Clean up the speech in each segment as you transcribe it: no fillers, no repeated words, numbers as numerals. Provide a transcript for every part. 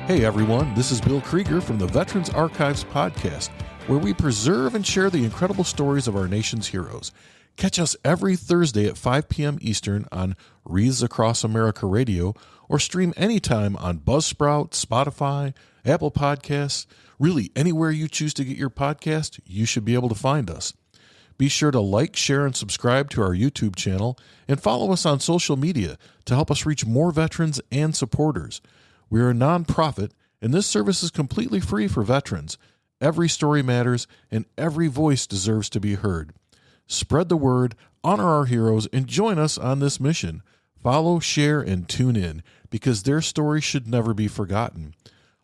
Hey everyone, this is Bill Krieger from the Veterans Archives podcast, where we preserve and share the incredible stories of our nation's heroes. Catch us every Thursday at 5 p.m. Eastern on Wreaths Across America Radio, or stream anytime on Buzzsprout, Spotify, Apple Podcasts. Really, anywhere you choose to get your podcast, you should be able to find us. Be sure to like, share, and subscribe to our YouTube channel, and follow us on social media to help us reach more veterans and supporters. We are a nonprofit, and this service is completely free for veterans. Every story matters, and every voice deserves to be heard. Spread the word, honor our heroes, and join us on this mission. Follow, share, and tune in, because their story should never be forgotten.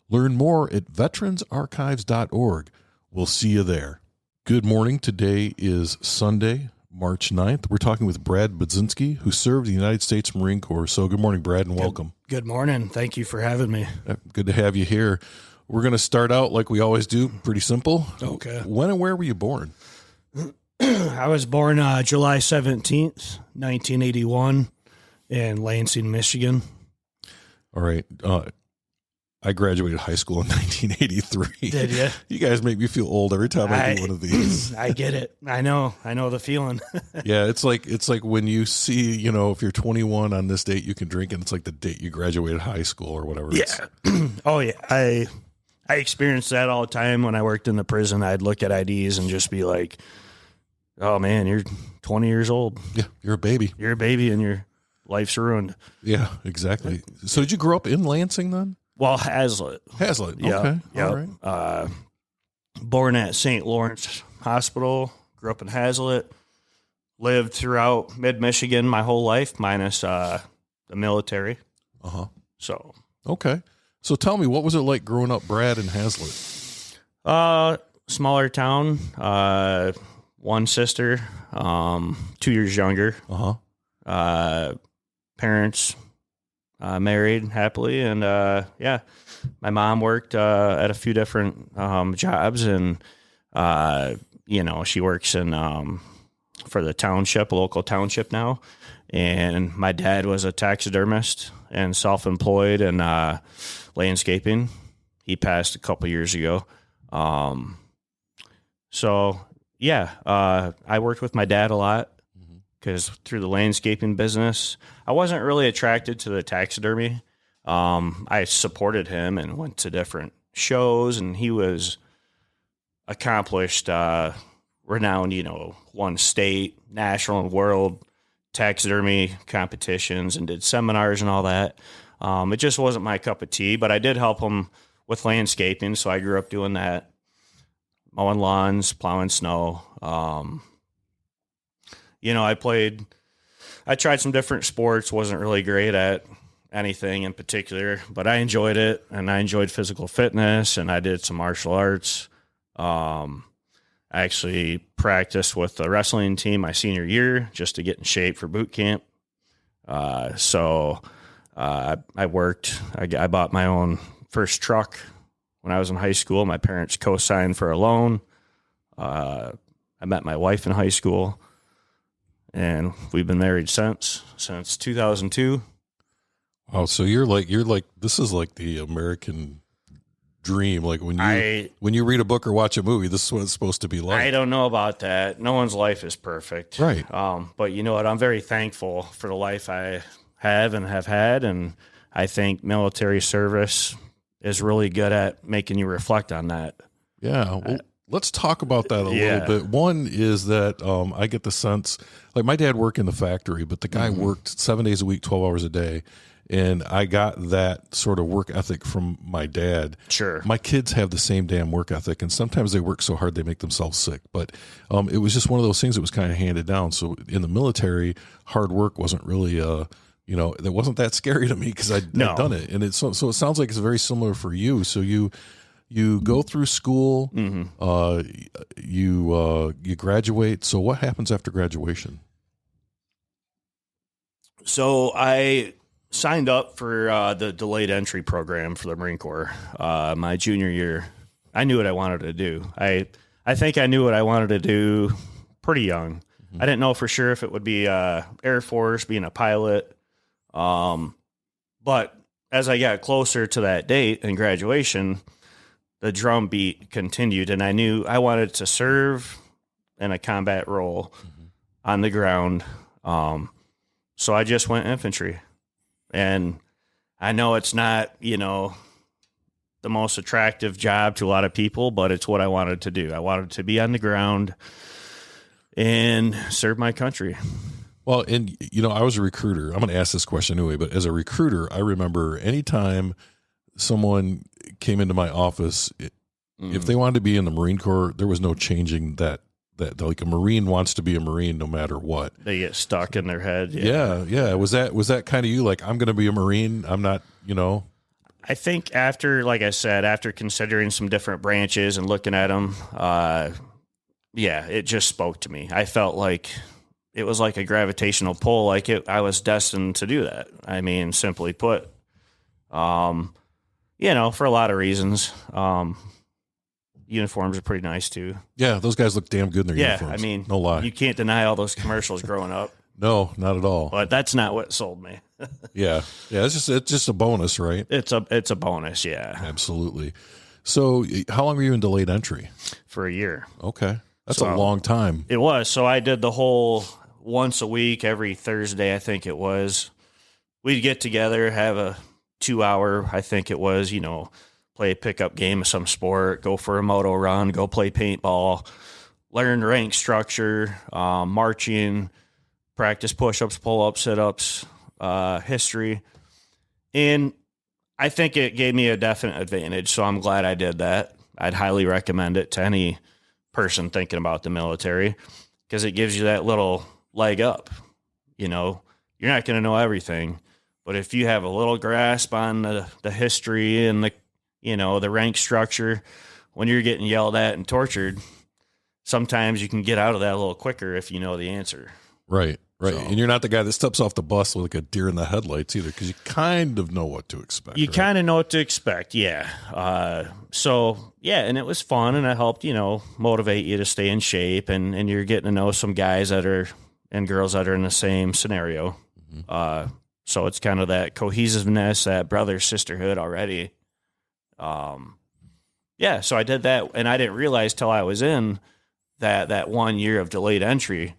Learn more at veteransarchives.org. We'll see you there. Good morning. Today is Sunday, March 9th. We're talking with Brad Budzynski, who served the United States Marine Corps. So good morning, Brad, and welcome. Good morning. Thank you for having me. Good to have you here. We're going to start out like we always do, pretty simple. Okay. When and where were you born? I was born July 17th, 1981 in Lansing, Michigan. All right. I graduated high school in 1983. Did you? You guys make me feel old every time I do one of these. I get it. I know the feeling. Yeah, it's like when you see, if you're 21 on this date, you can drink, and it's like the date you graduated high school or whatever. Yeah. Oh yeah. I experienced that all the time when I worked in the prison. I'd look at IDs and just be like, "Oh man, you're 20 years old. Yeah, you're a baby. You're a baby, and your life's ruined." Yeah, exactly. So did you grow up in Lansing then? Well, Hazlitt. Yeah. Okay. Yep. All right. Born at St. Lawrence Hospital, grew up in Hazlitt, lived throughout mid-Michigan my whole life, minus the military. Uh-huh. So. Okay. So tell me, what was it like growing up, Brad, in Hazlitt? Smaller town, one sister, 2 years younger. Uh-huh. Parents married happily, and my mom worked at a few different jobs, and she works in for the township, local township now, and my dad was a taxidermist and self-employed and landscaping. He passed a couple years ago. I worked with my dad a lot, because through the landscaping business, I wasn't really attracted to the taxidermy. I supported him and went to different shows, and he was accomplished, renowned, won state, national, and world taxidermy competitions and did seminars and all that. It just wasn't my cup of tea, but I did help him with landscaping, so I grew up doing that, mowing lawns, plowing snow. I tried some different sports, wasn't really great at anything in particular, but I enjoyed it, and I enjoyed physical fitness, and I did some martial arts. I actually practiced with the wrestling team my senior year just to get in shape for boot camp. I worked. I bought my own first truck when I was in high school. My parents co-signed for a loan. I met my wife in high school, and we've been married since 2002. Oh, so you're like this is like the American dream. Like when you read a book or watch a movie, this is what it's supposed to be like. I don't know about that. No one's life is perfect, right? But you know what? I'm very thankful for the life I have and have had, and I think military service is really good at making you reflect on that. Yeah. Well, let's talk about that a little bit. One is that I get the sense, like my dad worked in the factory, but the guy worked 7 days a week, 12 hours a day. And I got that sort of work ethic from my dad. Sure. My kids have the same damn work ethic, and sometimes they work so hard they make themselves sick. But it was just one of those things that was kind of handed down. So in the military, hard work wasn't really, that wasn't that scary to me because I'd done it. And so it sounds like it's very similar for you. So you go through school, you graduate. So what happens after graduation? So I signed up for the delayed entry program for the Marine Corps my junior year. I knew what I wanted to do. I think I knew what I wanted to do pretty young. I didn't know for sure if it would be Air Force, being a pilot. But as I got closer to that date and graduation, the drum beat continued, and I knew I wanted to serve in a combat role on the ground. So I just went infantry. And I know it's not, the most attractive job to a lot of people, but it's what I wanted to do. I wanted to be on the ground and serve my country. Well, and, I was a recruiter. I'm going to ask this question anyway, but as a recruiter, I remember anytime someone came into my office, if they wanted to be in the Marine Corps, there was no changing that like a Marine wants to be a Marine no matter what. They get stuck in their head. Yeah. Was that kind of you? Like, I'm going to be a Marine. I'm not, I think like I said, after considering some different branches and looking at them, it just spoke to me. I felt like it was like a gravitational pull. Like I was destined to do that. I mean, simply put, for a lot of reasons. Uniforms are pretty nice too. Yeah, those guys look damn good in their uniforms. I mean, no lie. You can't deny all those commercials growing up. No, not at all. But that's not what sold me. Yeah. It's just a bonus, right? It's a bonus, yeah. Absolutely. So, how long were you in delayed entry? For a year. Okay, that's a long time. It was. So I did the whole once a week, every Thursday, I think it was. We'd get together, have a 2-hour, I think it was, play a pickup game of some sport, go for a moto run, go play paintball, learn rank structure, marching, practice push-ups, pull-ups, sit-ups, history. And I think it gave me a definite advantage, so I'm glad I did that. I'd highly recommend it to any person thinking about the military because it gives you that little leg up. You're not going to know everything, but if you have a little grasp on the history and the rank structure, when you're getting yelled at and tortured, sometimes you can get out of that a little quicker if you know the answer. Right. So, and you're not the guy that steps off the bus with like a deer in the headlights either, because you kind of know what to expect. You kind of know what to expect, yeah. And it was fun, and it helped, motivate you to stay in shape, and you're getting to know some guys and girls that are in the same scenario. Mm-hmm. So it's kind of that cohesiveness, that brother sisterhood already. So I did that, and I didn't realize till I was in that 1 year of delayed entry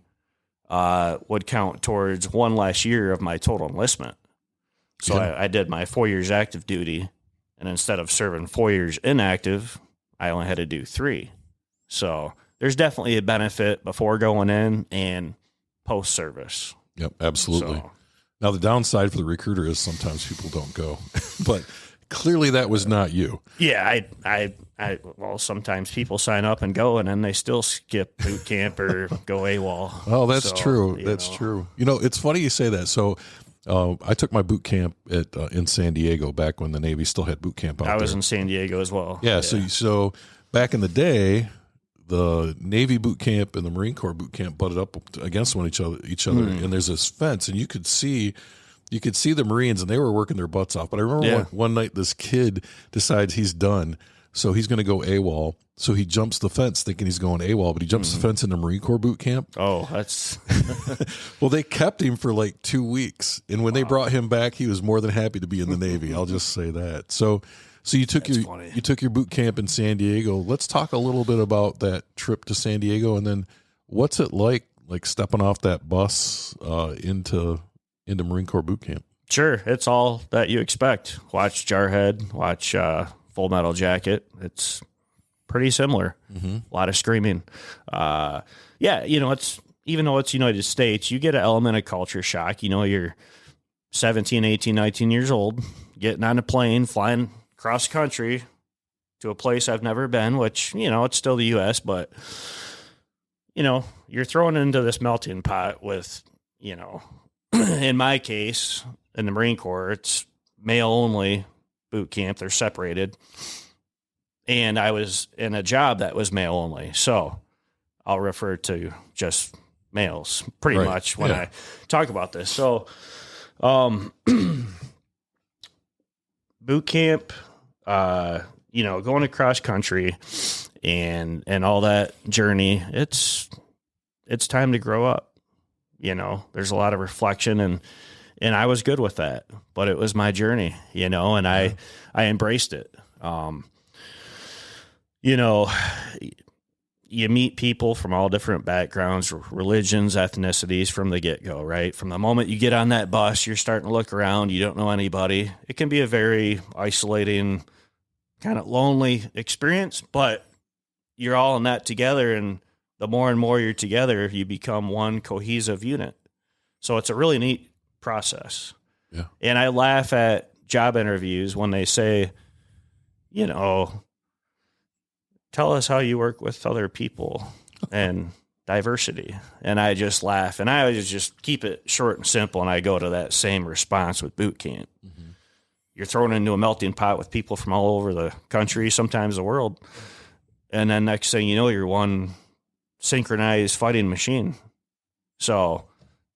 would count towards one less year of my total enlistment. So I did my 4 years active duty, and instead of serving 4 years inactive, I only had to do 3. So there's definitely a benefit before going in and post service. Yep, absolutely. So, now the downside for the recruiter is sometimes people don't go, but clearly that was not you. Yeah, well, sometimes people sign up and go, and then they still skip boot camp or go AWOL. Oh, that's true. That's true. It's funny you say that. So I took my boot camp in San Diego back when the Navy still had boot camp out there. I was in San Diego as well. Yeah. So back in the day, the Navy boot camp and the Marine Corps boot camp butted up against each other, and there's this fence, and you could see the Marines, and they were working their butts off. But I remember one night this kid decides he's done, so he's going to go AWOL. So he jumps the fence thinking he's going AWOL, but he jumps the fence in the Marine Corps boot camp. Oh, that's... Well, they kept him for like 2 weeks, and when they brought him back, he was more than happy to be in the Navy. I'll just say that. So you took your boot camp in San Diego. Let's talk a little bit about that trip to San Diego, and then what's it like stepping off that bus into Marine Corps boot camp? Sure, it's all that you expect. Watch Jarhead, watch Full Metal Jacket. It's pretty similar. Mm-hmm. A lot of screaming. It's even though it's United States, you get an element of culture shock. You're 17, 18, 19 years old, getting on a plane, flying cross country to a place I've never been, which, it's still the U.S., but, you're thrown into this melting pot with, in my case, in the Marine Corps, it's male only boot camp. They're separated. And I was in a job that was male only. So I'll refer to just males pretty much when I talk about this. So, boot camp, going across country and all that journey, it's time to grow up. There's a lot of reflection And I was good with that, but it was my journey, and I embraced it. You meet people from all different backgrounds, religions, ethnicities from the get-go, right? From the moment you get on that bus, you're starting to look around. You don't know anybody. It can be a very isolating, kind of lonely experience, but you're all in that together, and the more and more you're together, you become one cohesive unit. So it's a really neat process. Yeah. And I laugh at job interviews when they say, tell us how you work with other people and diversity. And I just laugh, and I always just keep it short and simple. And I go to that same response with boot camp. Mm-hmm. You're thrown into a melting pot with people from all over the country, sometimes the world. And then next thing you know, you're one synchronized fighting machine. So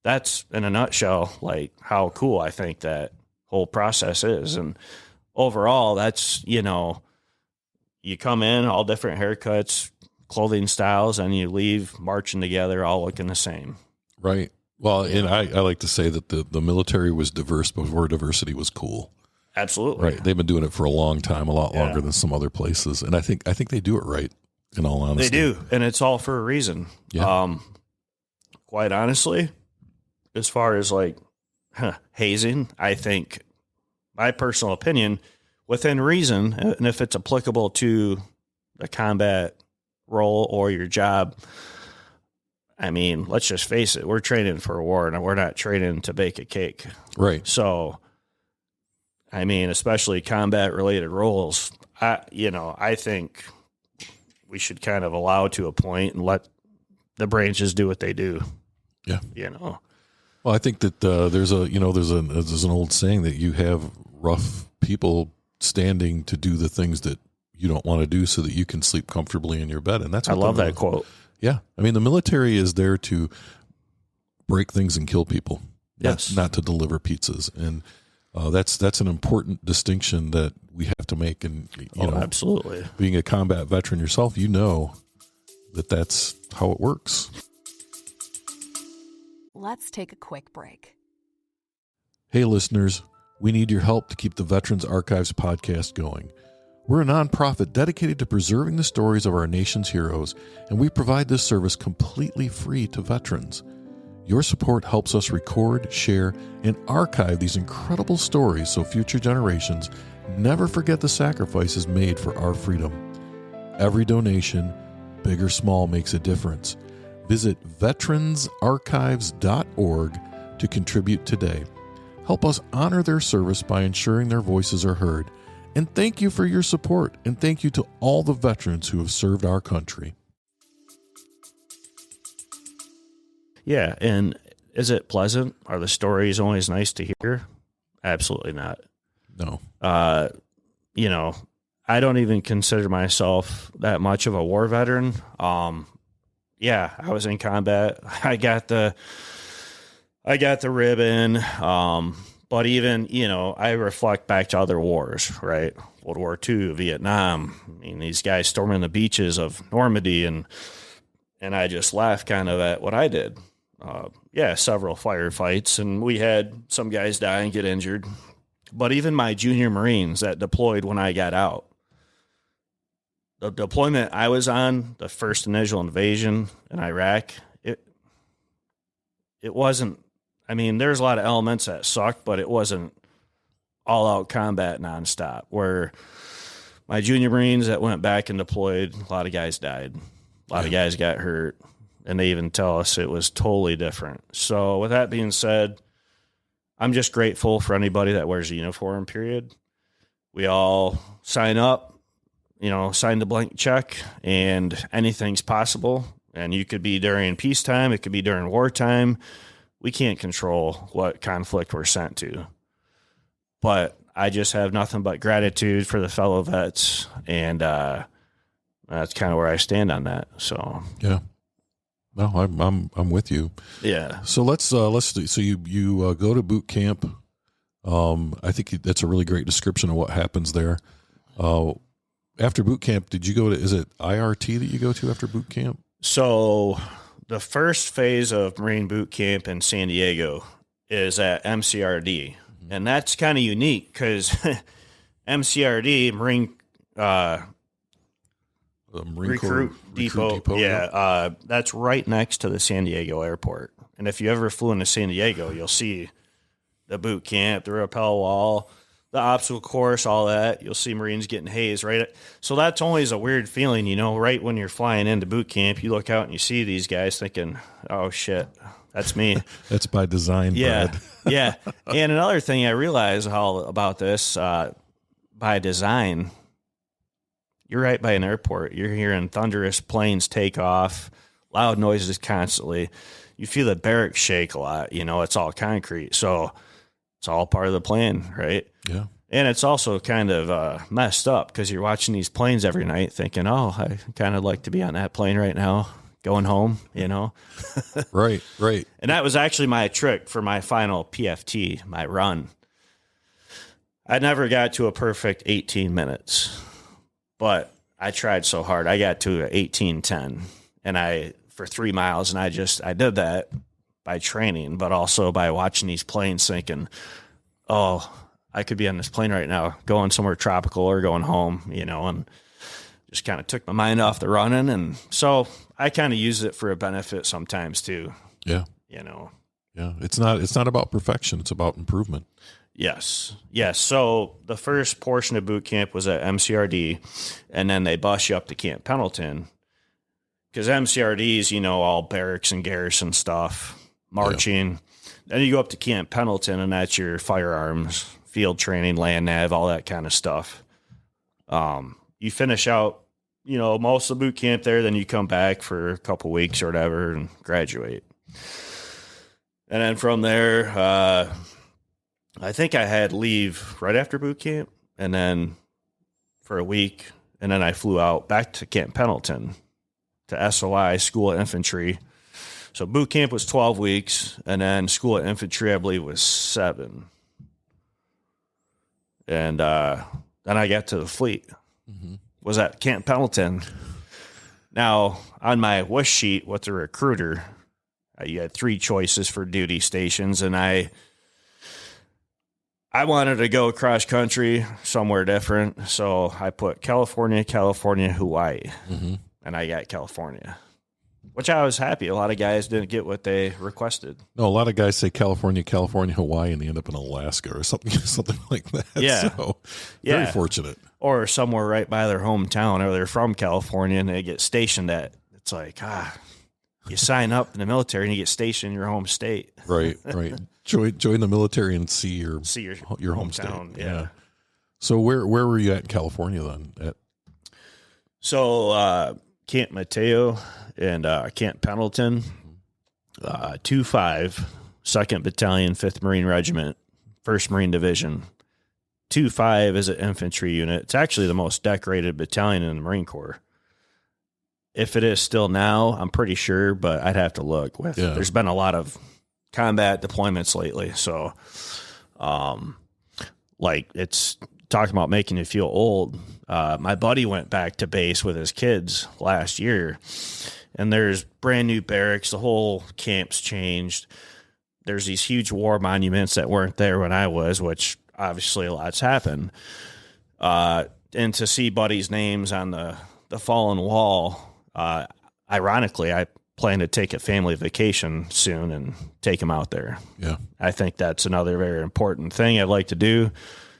that's, in a nutshell, like how cool I think that whole process is. And overall, that's, you come in, all different haircuts, clothing styles, and you leave marching together, all looking the same. Right. Well, and I like to say that the military was diverse before diversity was cool. Absolutely. Right. They've been doing it for a long time, a lot longer than some other places. And I think they do it right, in all honesty. They do. And it's all for a reason. Yeah. Quite honestly, as far as like hazing, I think, my personal opinion, within reason, and if it's applicable to the combat role or your job, I mean, let's just face it, we're training for a war, and we're not training to bake a cake. Right. So, I mean, especially combat-related roles, I think we should kind of allow to a point and let the branches do what they do. Yeah. Well, I think that there's an old saying that you have rough people standing to do the things that you don't want to do so that you can sleep comfortably in your bed. And that's what I love that quote. Yeah. I mean, the military is there to break things and kill people. Yes. Not to deliver pizzas. And that's an important distinction that we have to make. And absolutely. Being a combat veteran yourself, that's how it works. Let's take a quick break. Hey, listeners, we need your help to keep the Veterans Archives podcast going. We're a nonprofit dedicated to preserving the stories of our nation's heroes, and we provide this service completely free to veterans. Your support helps us record, share, and archive these incredible stories so future generations never forget the sacrifices made for our freedom. Every donation, big or small, makes a difference. Visit veteransarchives.org to contribute today. Help us honor their service by ensuring their voices are heard. And thank you for your support, and thank you to all the veterans who have served our country. Yeah, and is it pleasant? Are the stories always nice to hear? Absolutely not. No. I don't even consider myself that much of a war veteran. Yeah, I was in combat. I got the ribbon. But even, I reflect back to other wars, right? World War II, Vietnam. I mean, these guys storming the beaches of Normandy, and I just laugh kind of at what I did. Several firefights, and we had some guys die and get injured. But even my junior Marines that deployed when I got out, the deployment I was on, the first initial invasion in Iraq, it wasn't, I mean, there's a lot of elements that sucked, but it wasn't all-out combat nonstop, where my junior Marines that went back and deployed, a lot of guys died. A lot of guys got hurt, and they even tell us it was totally different. So with that being said, I'm just grateful for anybody that wears a uniform, period. We all sign up, sign the blank check, and anything's possible. And you could be during peacetime, it could be during wartime. We can't control what conflict we're sent to. But I just have nothing but gratitude for the fellow vets, and that's kind of where I stand on that. So yeah, no, I'm with you. Yeah. So let's do. So you go to boot camp. I think that's a really great description of what happens there. After boot camp, did you go to? Is it IRT that you go to after boot camp? So the first phase of Marine boot camp in San Diego is at MCRD. And that's kind of unique because MCRD, Marine Recruit Depot. That's right next to the San Diego airport. And if you ever flew into San Diego, you'll see the boot camp, the rappel wall, the obstacle course, all that. You'll see Marines getting hazed, right? So that's always a weird feeling, you know, right when you're flying into boot camp, you look out and you see these guys thinking, oh, shit, that's me. That's by design, Brad. Yeah. And another thing I realize about this, by design, you're right by an airport. You're hearing thunderous planes take off, loud noises constantly. You feel the barracks shake a lot. You know, it's all concrete. So it's all part of the plan, right? Yeah. And it's also kind of messed up because you're watching these planes every night thinking, oh, I kind of like to be on that plane right now, going home, you know? Right. And that was actually my trick for my final PFT, my run. I never got to a perfect 18 minutes. But I tried so hard. I got to 18:10, and for 3 miles, and I did that by training, but also by watching these planes thinking, oh, I could be on this plane right now, going somewhere tropical or going home, you know, and just kind of took my mind off the running. And so I kind of use it for a benefit sometimes too. Yeah. You know. Yeah. It's not about perfection. It's about improvement. Yes. So the first portion of boot camp was at MCRD, and then they bus you up to Camp Pendleton because MCRD is, you know, all barracks and garrison stuff, marching. Yeah. Then you go up to Camp Pendleton, and that's your firearms, field training, land nav, all that kind of stuff. You finish out, you know, most of the boot camp there, then you come back for a couple weeks or whatever and graduate. And then from there, I think I had leave right after boot camp and then for a week. And then I flew out back to Camp Pendleton to SOI, School of Infantry. So boot camp was 12 weeks. And then School of Infantry, I believe, was 7. And then I got to the fleet. Mm-hmm. Was at Camp Pendleton. Now, on my wish sheet with the recruiter, you had 3 choices for duty stations. And I wanted to go cross country somewhere different, so I put California, Hawaii, and I got California, which I was happy. A lot of guys didn't get what they requested. No, a lot of guys say California, Hawaii, and they end up in Alaska or something like that. Yeah. So very fortunate. Or somewhere right by their hometown, or they're from California and they get stationed at. It's like, you sign up in the military and you get stationed in your home state. Right. Join the military and see your home state. Yeah. So where were you at in California then? So Camp Mateo and Camp Pendleton, 2-5, 2nd Battalion, 5th Marine Regiment, 1st Marine Division. 2-5 is an infantry unit. It's actually the most decorated battalion in the Marine Corps. If it is still now, I'm pretty sure, but I'd have to look. There's been a lot of combat deployments lately, so it's talking about making you feel old. My buddy went back to base with his kids last year, and there's brand new barracks. The whole camp's changed. There's these huge war monuments that weren't there when I was, which obviously a lot's happened. And to see buddies' names on the fallen wall, ironically, I plan to take a family vacation soon and take them out there. Yeah. I think that's another very important thing I'd like to do,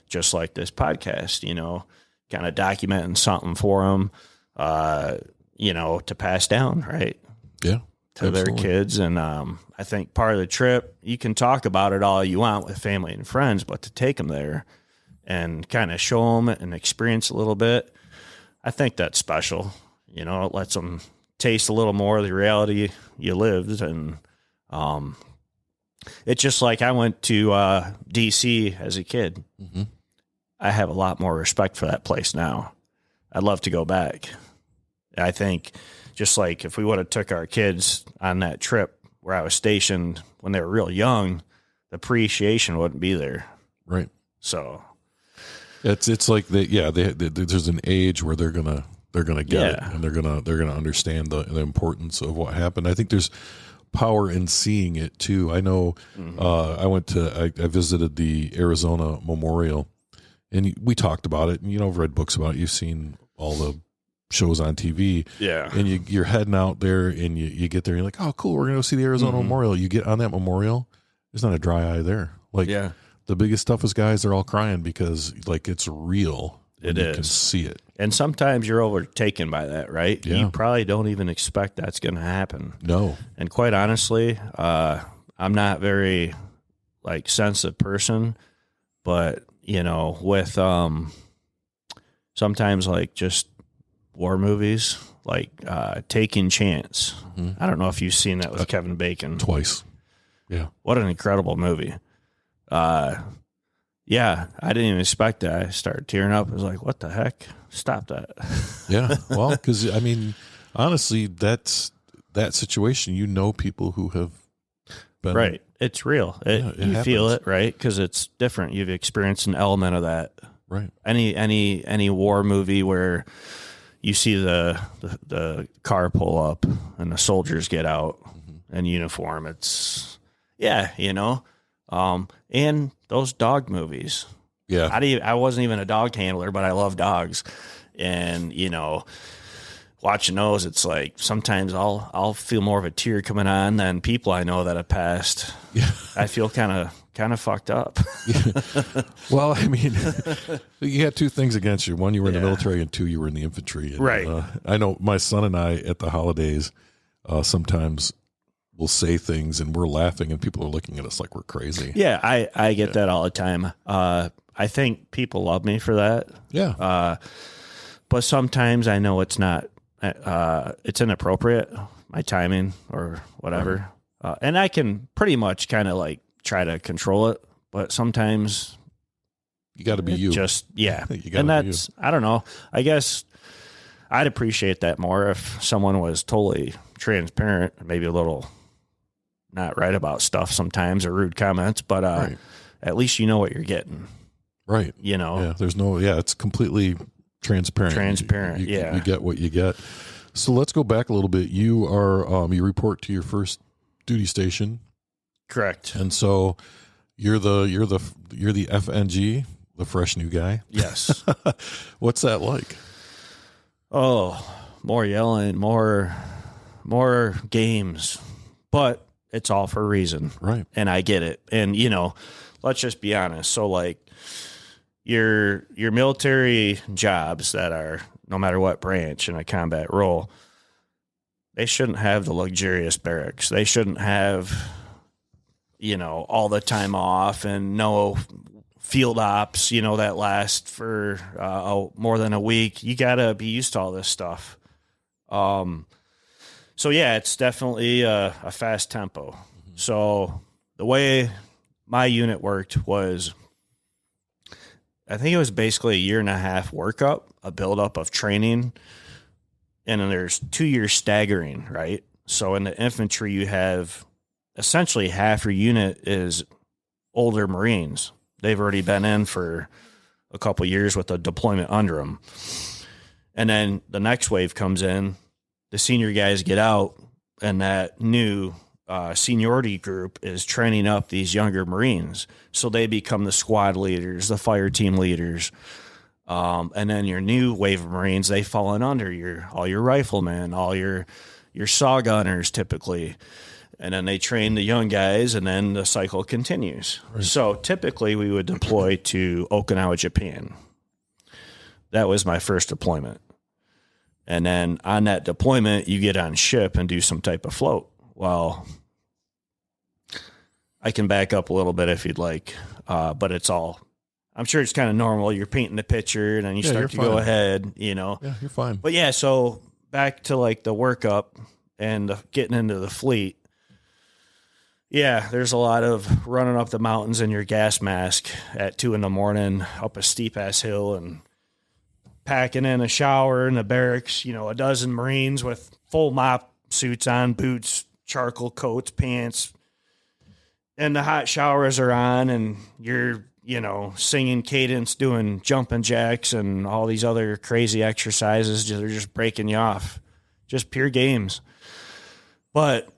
just like this podcast, you know, kind of documenting something for them, you know, to pass down, right? Yeah. To absolutely. Their kids. And I think part of the trip, you can talk about it all you want with family and friends, but to take them there and kind of show them and experience a little bit, I think that's special. You know, it lets them taste a little more of the reality you lived. And it's just like I went to D.C. as a kid. Mm-hmm. I have a lot more respect for that place now. I'd love to go back. I think just like if we would have took our kids on that trip where I was stationed when they were real young, the appreciation wouldn't be there. Right. So it's like there's an age where they're gonna get it, and they're gonna understand the importance of what happened. I think there's power in seeing it too. I know I visited the Arizona Memorial, and we talked about it, and I've read books about it. You've seen all the shows on TV. Yeah. And you're heading out there, and you get there, and you're like, oh, cool, we're going to go see the Arizona Memorial. You get on that memorial, there's not a dry eye there. Like, the biggest, toughest guys, they're all crying because, like, it's real. You can see it. And sometimes you're overtaken by that, right? Yeah. You probably don't even expect that's going to happen. No. And quite honestly, I'm not very, like, sensitive person, but, with sometimes, like, just war movies, like Taking Chance. I don't know if you've seen that with Kevin Bacon. Twice. Yeah. What an incredible movie. Yeah, I didn't even expect that. I started tearing up. I was like, what the heck? Stop that. Yeah. Well, because, I mean, honestly, that situation, people who have been. Right. It's real. You happens. Feel it, right? Because it's different. You've experienced an element of that. Right. Any war movie where you see the car pull up and the soldiers get out in uniform. It's, and those dog movies. Yeah. I wasn't even a dog handler, but I love dogs. And, watching those, it's like sometimes I'll feel more of a tear coming on than people I know that have passed. Yeah. I feel kind of fucked up. Well, I mean, you had two things against you. One, you were in the military, and two, you were in the infantry. And, right. I know my son and I at the holidays sometimes will say things and we're laughing and people are looking at us like we're crazy. Yeah, I get that all the time. I think people love me for that. Yeah. But sometimes I know it's not, it's inappropriate, my timing or whatever. Right. And I can pretty much kind of like try to control it, but sometimes you got to be you. Just, yeah. And that's, I don't know. I guess I'd appreciate that more if someone was totally transparent, maybe a little not right about stuff sometimes or rude comments, but at least you know what you're getting. Right. Yeah. It's completely transparent. You get what you get. So let's go back a little bit. You are, you report to your first duty station. Correct. And so you're the FNG, the fresh new guy. Yes. What's that like? Oh, more yelling, more games, but it's all for a reason. Right. And I get it. And, let's just be honest. So like your military jobs that are no matter what branch in a combat role, they shouldn't have the luxurious barracks. They shouldn't have, all the time off and no field ops, that last for more than a week. You got to be used to all this stuff. So yeah, it's definitely a fast tempo. Mm-hmm. So the way my unit worked was, I think it was basically a 1.5 year workup, a buildup of training, and then there's 2 years staggering, right? So in the infantry, you have essentially half your unit is older Marines. They've already been in for a couple years with a deployment under them. And then the next wave comes in, the senior guys get out, and that new seniority group is training up these younger Marines. So they become the squad leaders, the fire team leaders. And then your new wave of Marines, they fall in under all your riflemen, all your saw gunners typically. And then they train the young guys, and then the cycle continues. Right. So typically we would deploy to Okinawa, Japan. That was my first deployment. And then on that deployment, you get on ship and do some type of float. Well, I can back up a little bit if you'd like, but I'm sure it's kind of normal. You're painting the picture, and then you start to go ahead, Yeah, you're fine. But yeah, so back to like the workup and getting into the fleet. Yeah, there's a lot of running up the mountains in your gas mask at 2 a.m. up a steep ass hill and packing in a shower in the barracks, a dozen Marines with full mop suits on, boots, charcoal coats, pants, and the hot showers are on, and you're, singing cadence, doing jumping jacks and all these other crazy exercises. They're just breaking you off. Just pure games. But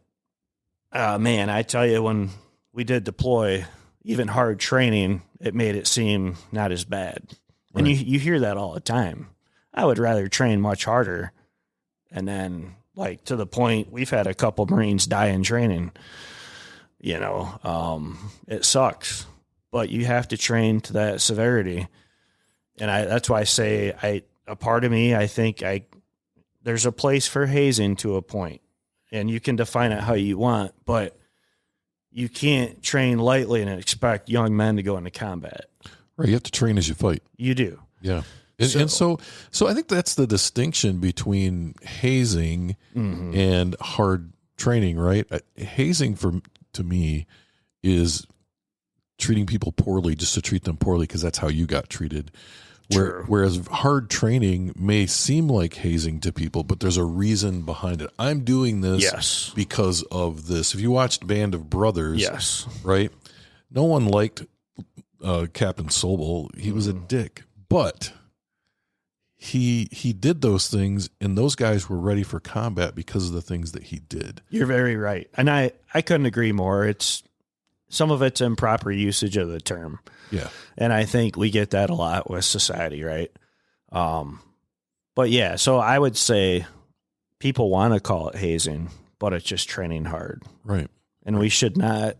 Man, I tell you, when we did deploy, even hard training, it made it seem not as bad. And you hear that all the time. I would rather train much harder. And then, like, to the point, we've had a couple Marines die in training. You know, it sucks. But you have to train to that severity. And that's why I say, a part of me, I think there's a place for hazing to a point. And you can define it how you want, but you can't train lightly and expect young men to go into combat. Right. You have to train as you fight. You do. Yeah. And so I think that's the distinction between hazing and hard training, right? Hazing to me is treating people poorly just to treat them poorly because that's how you got treated. Whereas hard training may seem like hazing to people, but there's a reason behind it. I'm doing this because of this. If you watched Band of Brothers, right? No one liked Captain Sobel. He was a dick, but he did those things, and those guys were ready for combat because of the things that he did. You're very right. And I couldn't agree more. Some of it's improper usage of the term. Yeah. And I think we get that a lot with society, right? But yeah, so I would say people want to call it hazing, but it's just training hard. Right. And we should not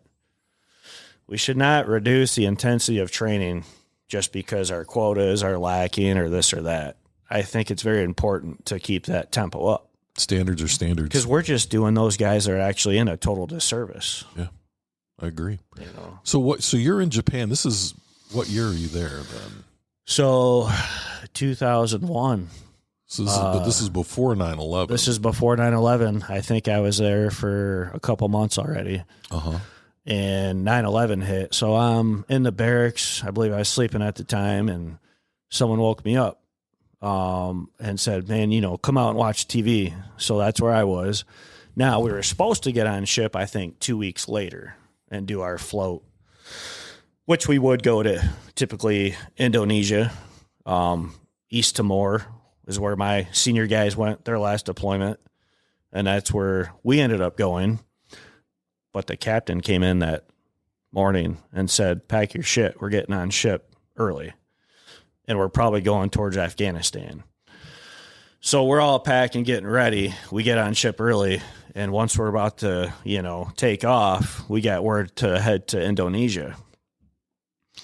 reduce the intensity of training just because our quotas are lacking or this or that. I think it's very important to keep that tempo up. Standards are standards. Because we're just doing those guys that are actually in a total disservice. Yeah. I agree. You know. So you're in Japan. This is, what year are you there then? So 2001. So this is before 9/11. This is before 9/11. I think I was there for a couple months already. And 9/11 hit. So I'm in the barracks. I believe I was sleeping at the time, and someone woke me up and said, man, come out and watch TV. So that's where I was. Now, we were supposed to get on ship, I think, 2 weeks later and do our float, which we would go to typically Indonesia. East Timor is where my senior guys went their last deployment, and that's where we ended up going. But the captain came in that morning and said, pack your shit. We're getting on ship early, and we're probably going towards Afghanistan. So we're all packing, getting ready. We get on ship early, and once we're about to, take off, we got word to head to Indonesia.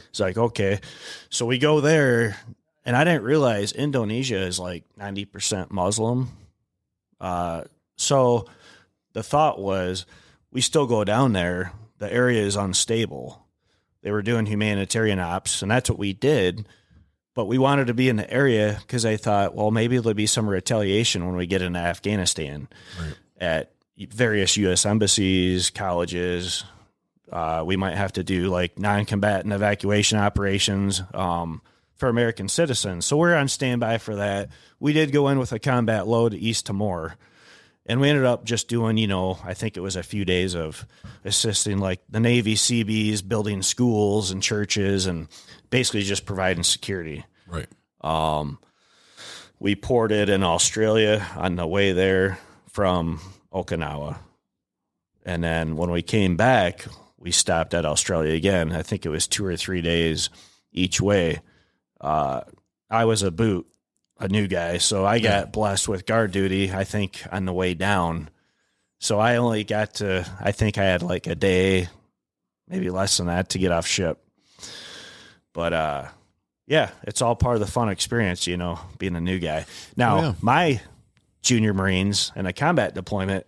It's like, okay. So we go there, and I didn't realize Indonesia is like 90% Muslim. So the thought was, we still go down there. The area is unstable. They were doing humanitarian ops, and that's what we did. But we wanted to be in the area because I thought, well, maybe there'll be some retaliation when we get into Afghanistan at various U.S. embassies, colleges. We might have to do like non-combatant evacuation operations for American citizens. So we're on standby for that. We did go in with a combat load to East Timor, and we ended up just doing, I think it was a few days of assisting like the Navy Seabees, building schools and churches, and basically just providing security. Right. We ported in Australia on the way there from Okinawa. And then when we came back, we stopped at Australia again. I think it was 2 or 3 days each way. I was a new guy, so I got blessed with guard duty, I think, on the way down. So I only got to, I think I had like a day, maybe less than that, to get off ship. But, yeah, it's all part of the fun experience, being a new guy. Now, my junior Marines in a combat deployment,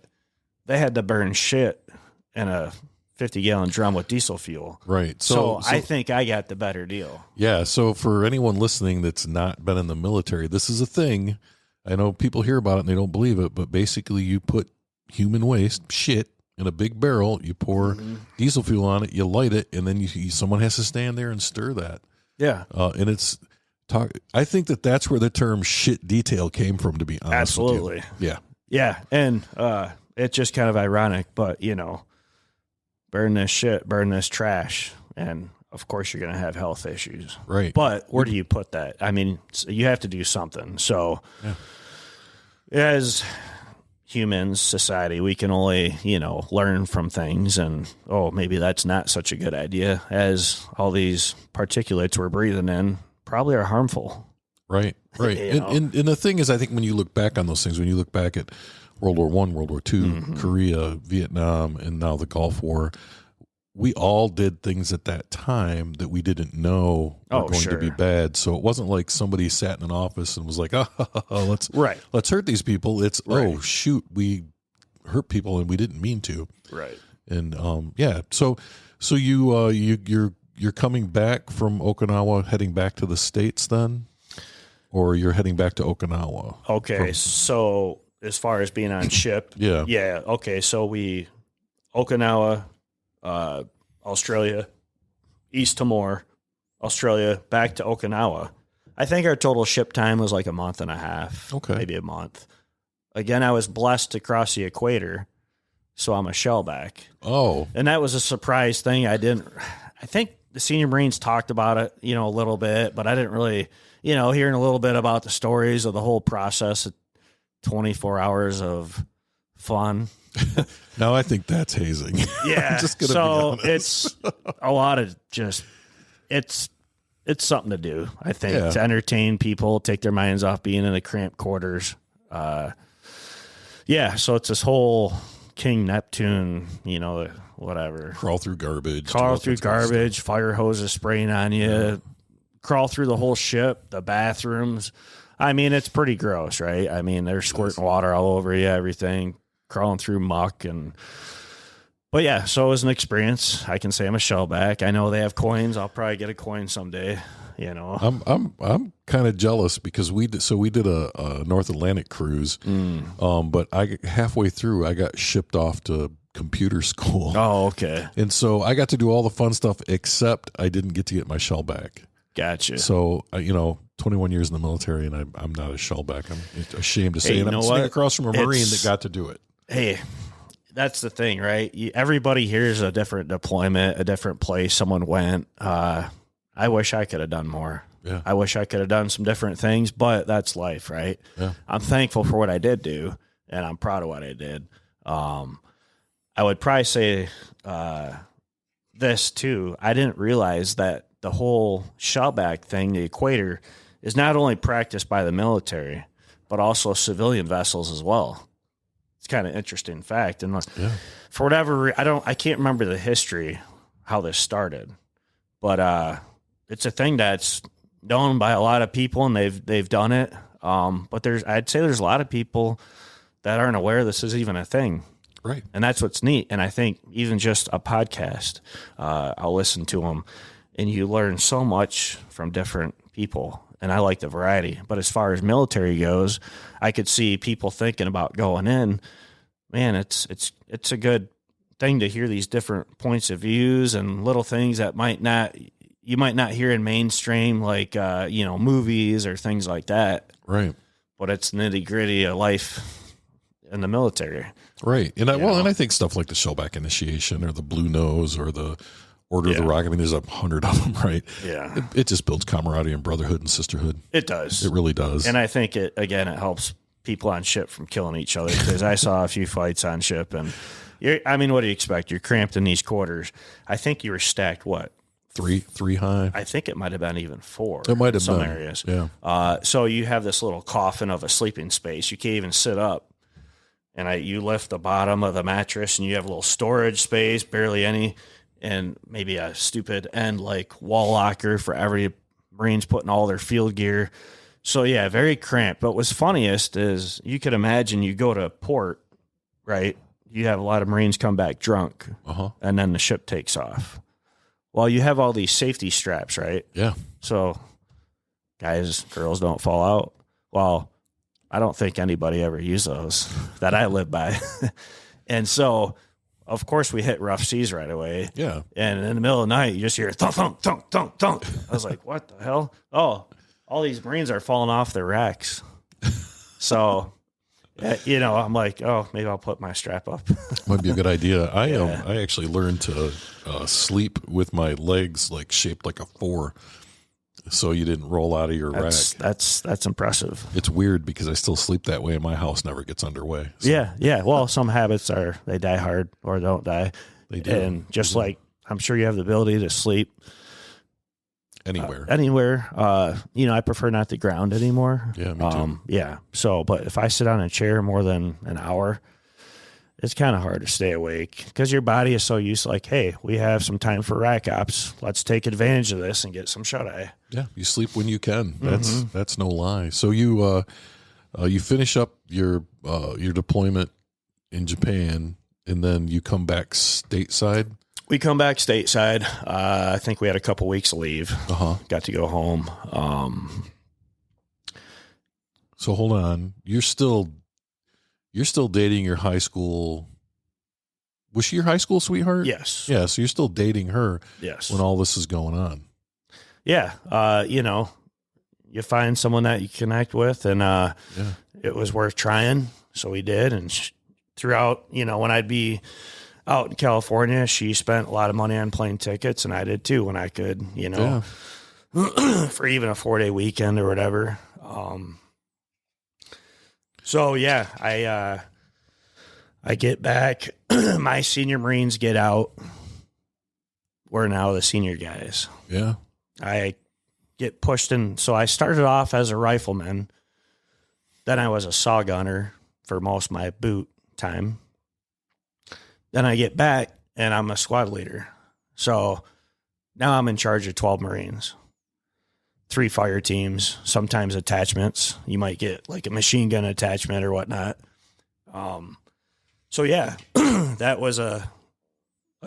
they had to burn shit in a 50-gallon drum with diesel fuel. Right. So I think I got the better deal. Yeah. So for anyone listening that's not been in the military, this is a thing. I know people hear about it and they don't believe it, but basically you put human waste, shit, in a big barrel, you pour diesel fuel on it, you light it, and then someone has to stand there and stir that. Yeah. And I think that's where the term shit detail came from, to be honest. Absolutely. With you. Yeah. Yeah. And it's just kind of ironic, but, burn this shit, burn this trash, and of course you're going to have health issues. Right. But where do you put that? I mean, you have to do something. So as humans, society, we can only, learn from things, and, maybe that's not such a good idea, as all these particulates we're breathing in probably are harmful. Right. And the thing is, I think when you look back on those things, when you look back at World War I, World War II, Korea, Vietnam, and now the Gulf War, we all did things at that time that we didn't know were going to be bad. So it wasn't like somebody sat in an office and was like, let's hurt these people. It's, oh, shoot, we hurt people and we didn't mean to. Right. And, So you're coming back from Okinawa, heading back to the States then? Or you're heading back to Okinawa? Okay. So as far as being on ship. Yeah. Yeah. Okay. So Okinawa, Australia, East Timor, Australia, back to Okinawa. I think our total ship time was like a month and a half, maybe a month. Again, I was blessed to cross the equator, so I'm a shellback. Oh. And that was a surprise thing. I think the senior Marines talked about it, a little bit, but I didn't really, hearing a little bit about the stories of the whole process, 24 hours of fun. Now I think that's hazing. Yeah. Just gonna be honest. It's a lot of it's something to do, I think, to entertain people, take their minds off being in the cramped quarters. So it's this whole King Neptune, whatever. Crawl through garbage. Fire hoses spraying on you, crawl through the whole ship, the bathrooms. I mean, it's pretty gross, right? I mean, they're squirting water all over you, everything. Crawling through muck but yeah, so it was an experience. I can say I'm a shellback. I know they have coins. I'll probably get a coin someday. I'm kind of jealous because we did a North Atlantic cruise, but halfway through I got shipped off to computer school. Oh, okay. And so I got to do all the fun stuff except I didn't get to get my shellback. Gotcha. So 21 years in the military, and I'm not a shellback. I'm ashamed to say, and I'm sitting across from a Marine that got to do it. Hey, that's the thing, right? Everybody hears a different deployment, a different place someone went. I wish I could have done more. Yeah. I wish I could have done some different things, but that's life, right? Yeah. I'm thankful for what I did do, and I'm proud of what I did. I would probably say this, too. I didn't realize that the whole shellback thing, the equator, is not only practiced by the military, but also civilian vessels as well. It's kind of interesting fact. And for whatever, I can't remember the history, how this started, but it's a thing that's known by a lot of people, and they've done it. But I'd say there's a lot of people that aren't aware this is even a thing. Right. And that's what's neat. And I think even just a podcast, I'll listen to them, and you learn so much from different people. And I like the variety. But as far as military goes, I could see people thinking about going in. Man, it's a good thing to hear these different points of views and little things that you might not hear in mainstream, like movies or things like that. Right. But it's nitty gritty of life in the military. Right. And I think stuff like the shellback initiation or the blue nose or the Order of the Rock. I mean, there's 100 of them, right? Yeah. It just builds camaraderie and brotherhood and sisterhood. It does. It really does. And I think it helps people on ship from killing each other, because I saw a few fights on ship, and what do you expect? You're cramped in these quarters. I think you were stacked, what? Three high. I think it might have been even 4. It might have some been. areas. Yeah. So you have this little coffin of a sleeping space. You can't even sit up. And you lift the bottom of the mattress, and you have a little storage space, barely any, and maybe a stupid end like wall locker for every Marine's putting all their field gear. So yeah, very cramped. But what's funniest is you could imagine you go to port, right? You have a lot of Marines come back drunk, and then the ship takes off. Well, you have all these safety straps, right? Yeah. So guys, girls don't fall out. Well, I don't think anybody ever used those that I live by. And so, of course, we hit rough seas right away. Yeah. And in the middle of the night, you just hear thunk, thunk, thunk, thunk, thunk. I was like, what the hell? Oh, all these Marines are falling off their racks. So, I'm like, oh, maybe I'll put my strap up. Might be a good idea. I actually learned to sleep with my legs like shaped like a 4. So you didn't roll out of your rack. That's impressive. It's weird because I still sleep that way and my house never gets underway. So. Yeah. Well, some habits they die hard or don't die. They do. And just like I'm sure you have the ability to sleep anywhere. I prefer not to ground anymore. Yeah, me too. Yeah. So, but if I sit on a chair more than an hour, it's kind of hard to stay awake because your body is so used to like, hey, we have some time for rack ops. Let's take advantage of this and get some shut eye. Yeah, you sleep when you can. That's no lie. So you finish up your deployment in Japan, and then you come back stateside. We come back stateside. I think we had a couple weeks of leave. Got to go home. So hold on, you're still dating your high school. Was she your high school sweetheart? Yes. Yeah. So you're still dating her. Yes. When all this is going on. Yeah. You find someone that you connect with, and it was worth trying. So we did. And throughout, when I'd be out in California, she spent a lot of money on plane tickets, and I did too when I could, for even a 4-day weekend or whatever. So yeah, I get back. My senior Marines get out. We're now the senior guys. Yeah. I get pushed in. So I started off as a rifleman. Then I was a saw gunner for most of my boot time. Then I get back and I'm a squad leader. So now I'm in charge of 12 Marines, 3 fire teams, sometimes attachments. You might get like a machine gun attachment or whatnot. So yeah, that was a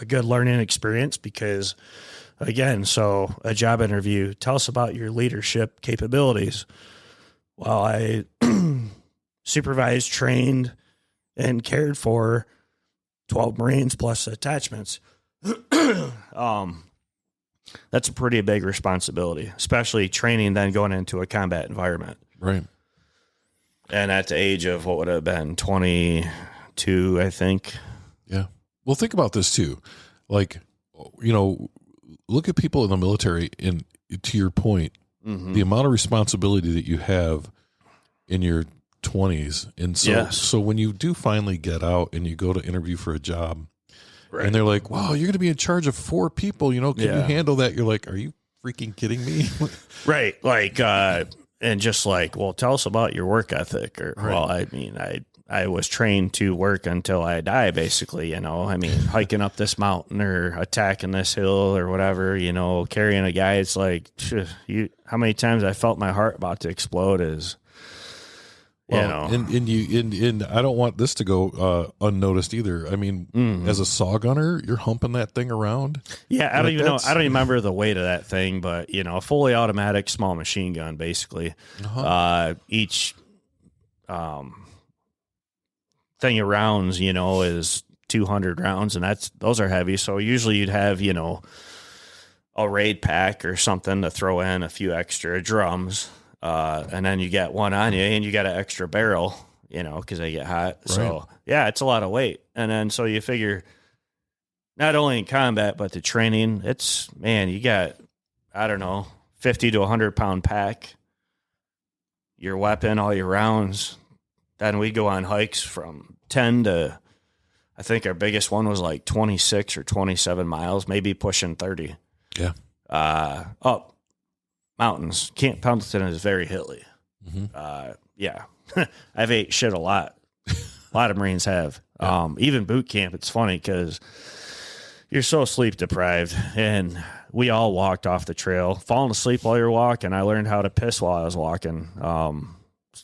good learning experience because, again, so a job interview, tell us about your leadership capabilities. Well, I supervised, trained, and cared for 12 Marines plus attachments. That's a pretty big responsibility, especially training, then going into a combat environment. Right. And at the age of what would have been 22, I think. Yeah. Well, think about this too. Like, look at people in the military, and to your point, the amount of responsibility that you have in your 20s. And so when you do finally get out and you go to interview for a job, and they're like, wow, you're going to be in charge of 4 people, can you handle that? You're like, are you freaking kidding me? Right. Like, and just like, well, tell us about your work ethic. Or, well, I mean, I was trained to work until I die, basically, hiking up this mountain or attacking this hill or whatever, carrying a guy. It's like, how many times I felt my heart about to explode is, And I don't want this to go unnoticed either. I mean, as a saw gunner, you're humping that thing around. Yeah, I don't even know. I don't even remember the weight of that thing, but a fully automatic small machine gun, basically. Each thing of rounds, is 200 rounds, and those are heavy. So usually you'd have, a raid pack or something to throw in a few extra drums. And then you get one on you and you got an extra barrel, because they get hot. Right. So yeah, it's a lot of weight. And then, so you figure not only in combat, but the training, you got, 50 to 100-pound pack, your weapon, all your rounds. Then we go on hikes from 10 to, I think our biggest one was like 26 or 27 miles, maybe pushing 30. Yeah. Up mountains. Camp Pendleton is very hilly. Yeah. I've ate shit a lot. A lot of Marines have. Yeah. Even boot camp, it's funny because you're so sleep deprived, and we all walked off the trail, falling asleep while you're walking. I learned how to piss while I was walking.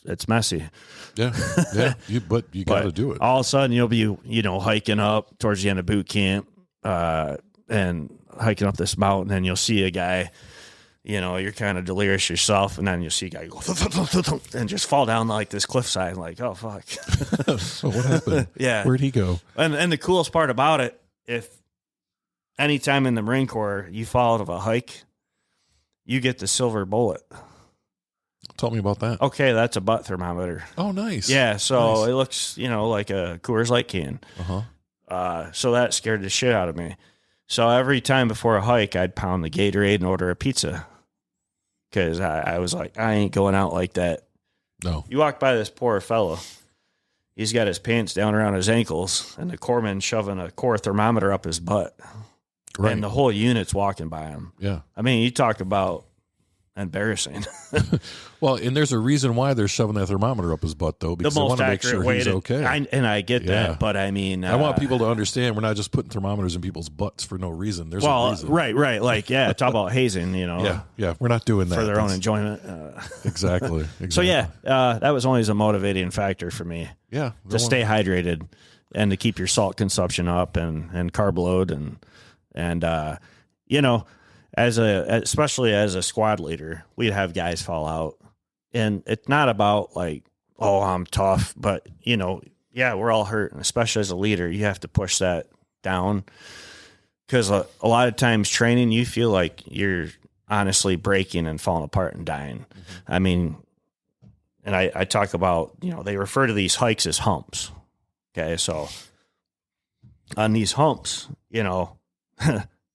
It's messy. Yeah. Yeah. But you got to do it. All of a sudden you'll be, hiking up towards the end of boot camp, and hiking up this mountain, and you'll see a guy, you're kind of delirious yourself, and then you'll see a guy go and just fall down like this cliffside, like, oh, fuck. So what happened? Yeah. Where'd he go? And the coolest part about it, if anytime in the Marine Corps you fall out of a hike, you get the silver bullet. Tell me about that. Okay, that's a butt thermometer. Oh, nice. Yeah, so It looks, like a Coors Light can. So that scared the shit out of me. So every time before a hike, I'd pound the Gatorade and order a pizza. because I was like, I ain't going out like that. No. You walk by this poor fellow. He's got his pants down around his ankles, and the corpsman shoving a core thermometer up his butt. Right. And the whole unit's walking by him. Yeah. I mean, you talk about embarrassing. Well, and there's a reason why they're shoving that thermometer up his butt, though, because they want to make sure he's okay. I get that, but I mean... I want people to understand we're not just putting thermometers in people's butts for no reason. There's a reason. Right. Like, yeah, talk about hazing, you know. Yeah, we're not doing that. For their own enjoyment. Exactly. So, yeah, that was always a motivating factor for me. Yeah. To stay hydrated and to keep your salt consumption up and carb load and you know, especially as a squad leader, we'd have guys fall out, and it's not about like, oh, I'm tough, but you know, yeah, we're all hurt, and especially as a leader, you have to push that down, because a lot of times training, you feel like you're honestly breaking and falling apart and dying. I mean, and I talk about, you know, they refer to these hikes as humps. Okay, so on these humps, you know,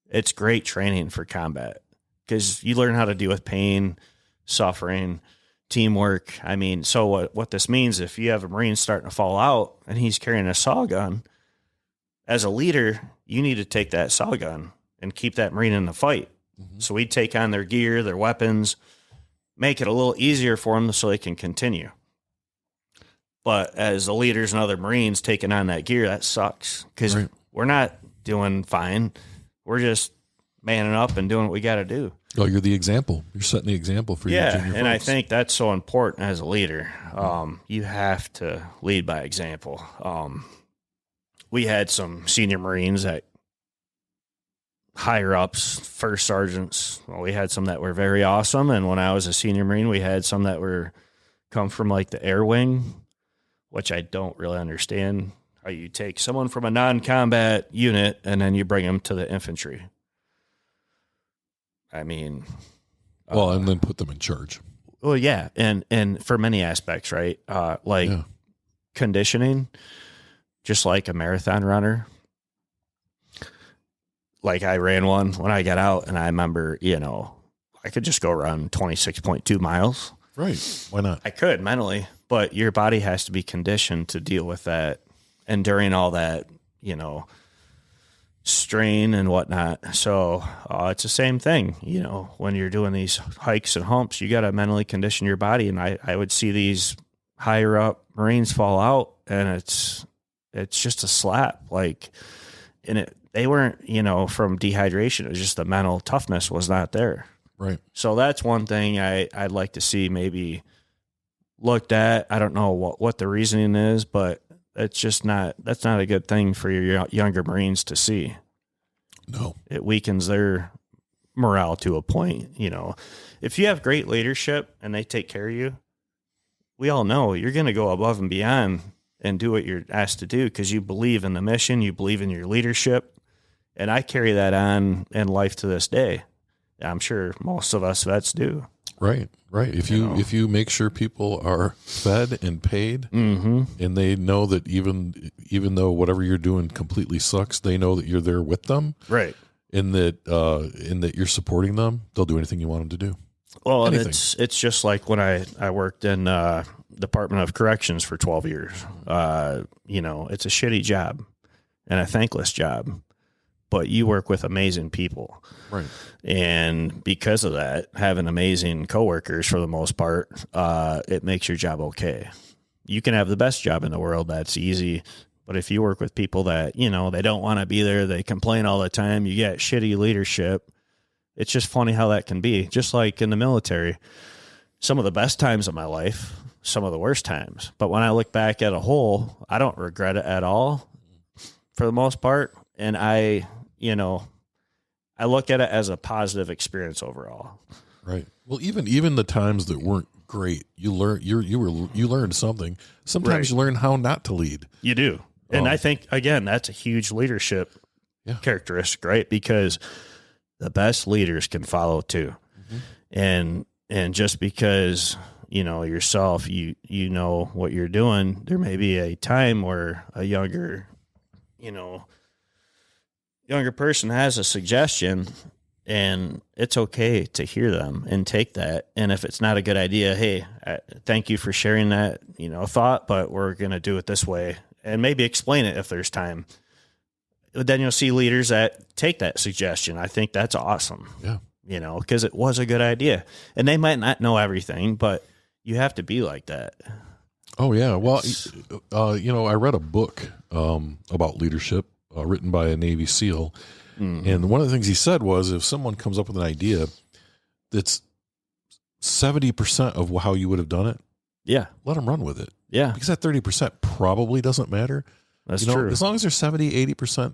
it's great training for combat because you learn how to deal with pain, suffering, teamwork. I mean, so what this means, if you have a Marine starting to fall out and he's carrying a saw gun, as a leader, you need to take that saw gun and keep that Marine in the fight. Mm-hmm. So we take on their gear, their weapons, make it a little easier for them so they can continue. But as the leaders and other Marines taking on that gear, that sucks because we're not doing fine. We're just manning up and doing what we got to do. Oh, you're the example. You're setting the example for your junior folks. And I think that's so important as a leader. You have to lead by example. We had some senior Marines that higher ups, first sergeants. Well, we had some that were very awesome. And when I was a senior Marine, we had some that come from like the air wing, which I don't really understand. How you take someone from a non-combat unit and then you bring them to the infantry. I mean, and then put them in charge. Well, yeah, and for many aspects, right? Conditioning, just like a marathon runner. Like I ran one when I got out, and I remember, you know, I could just go run 26.2 miles. Right? Why not? I could mentally, but your body has to be conditioned to deal with that. And during all that, you know, strain and whatnot. So it's the same thing, you know, when you're doing these hikes and humps, you got to mentally condition your body. And I would see these higher up Marines fall out, and it's just a slap. Like, and they weren't, you know, from dehydration. It was just the mental toughness was not there. Right. So that's one thing I'd like to see maybe looked at. I don't know what the reasoning is, but that's not a good thing for your younger Marines to see. No. It weakens their morale to a point. You know, if you have great leadership and they take care of you, we all know you're going to go above and beyond and do what you're asked to do because you believe in the mission, you believe in your leadership. And I carry that on in life to this day. I'm sure most of us vets do. Right. If you make sure people are fed and paid, and they know that even though whatever you're doing completely sucks, they know that you're there with them, right? And that you're supporting them, they'll do anything you want them to do. Well, and it's just like when I worked in Department of Corrections for 12 years. You know, it's a shitty job and a thankless job, but you work with amazing people. Right. And because of that, having amazing coworkers for the most part, it makes your job okay. You can have the best job in the world. That's easy. But if you work with people that, you know, they don't want to be there, they complain all the time, you get shitty leadership. It's just funny how that can be. Just like in the military, some of the best times of my life, some of the worst times. But when I look back at a whole, I don't regret it at all for the most part. And I look at it as a positive experience overall. Right. Well, even the times that weren't great, you learned something. Sometimes you learn how not to lead. You do. And I think, again, that's a huge leadership characteristic, right? Because the best leaders can follow too. Mm-hmm. And just because, you know, yourself, you know what you're doing, there may be a time where a younger person has a suggestion And it's okay to hear them and take that. And if it's not a good idea, hey, thank you for sharing that, thought, but we're going to do it this way, and maybe explain it if there's time. Then you'll see leaders that take that suggestion. I think that's awesome. Yeah. Because it was a good idea, and they might not know everything, but you have to be like that. Oh yeah. Well, I read a book about leadership written by a Navy SEAL. And one of the things he said was, if someone comes up with an idea that's 70% of how you would have done it, let them run with it. Yeah. Because that 30% probably doesn't matter. That's true. As long as they're 70, 80%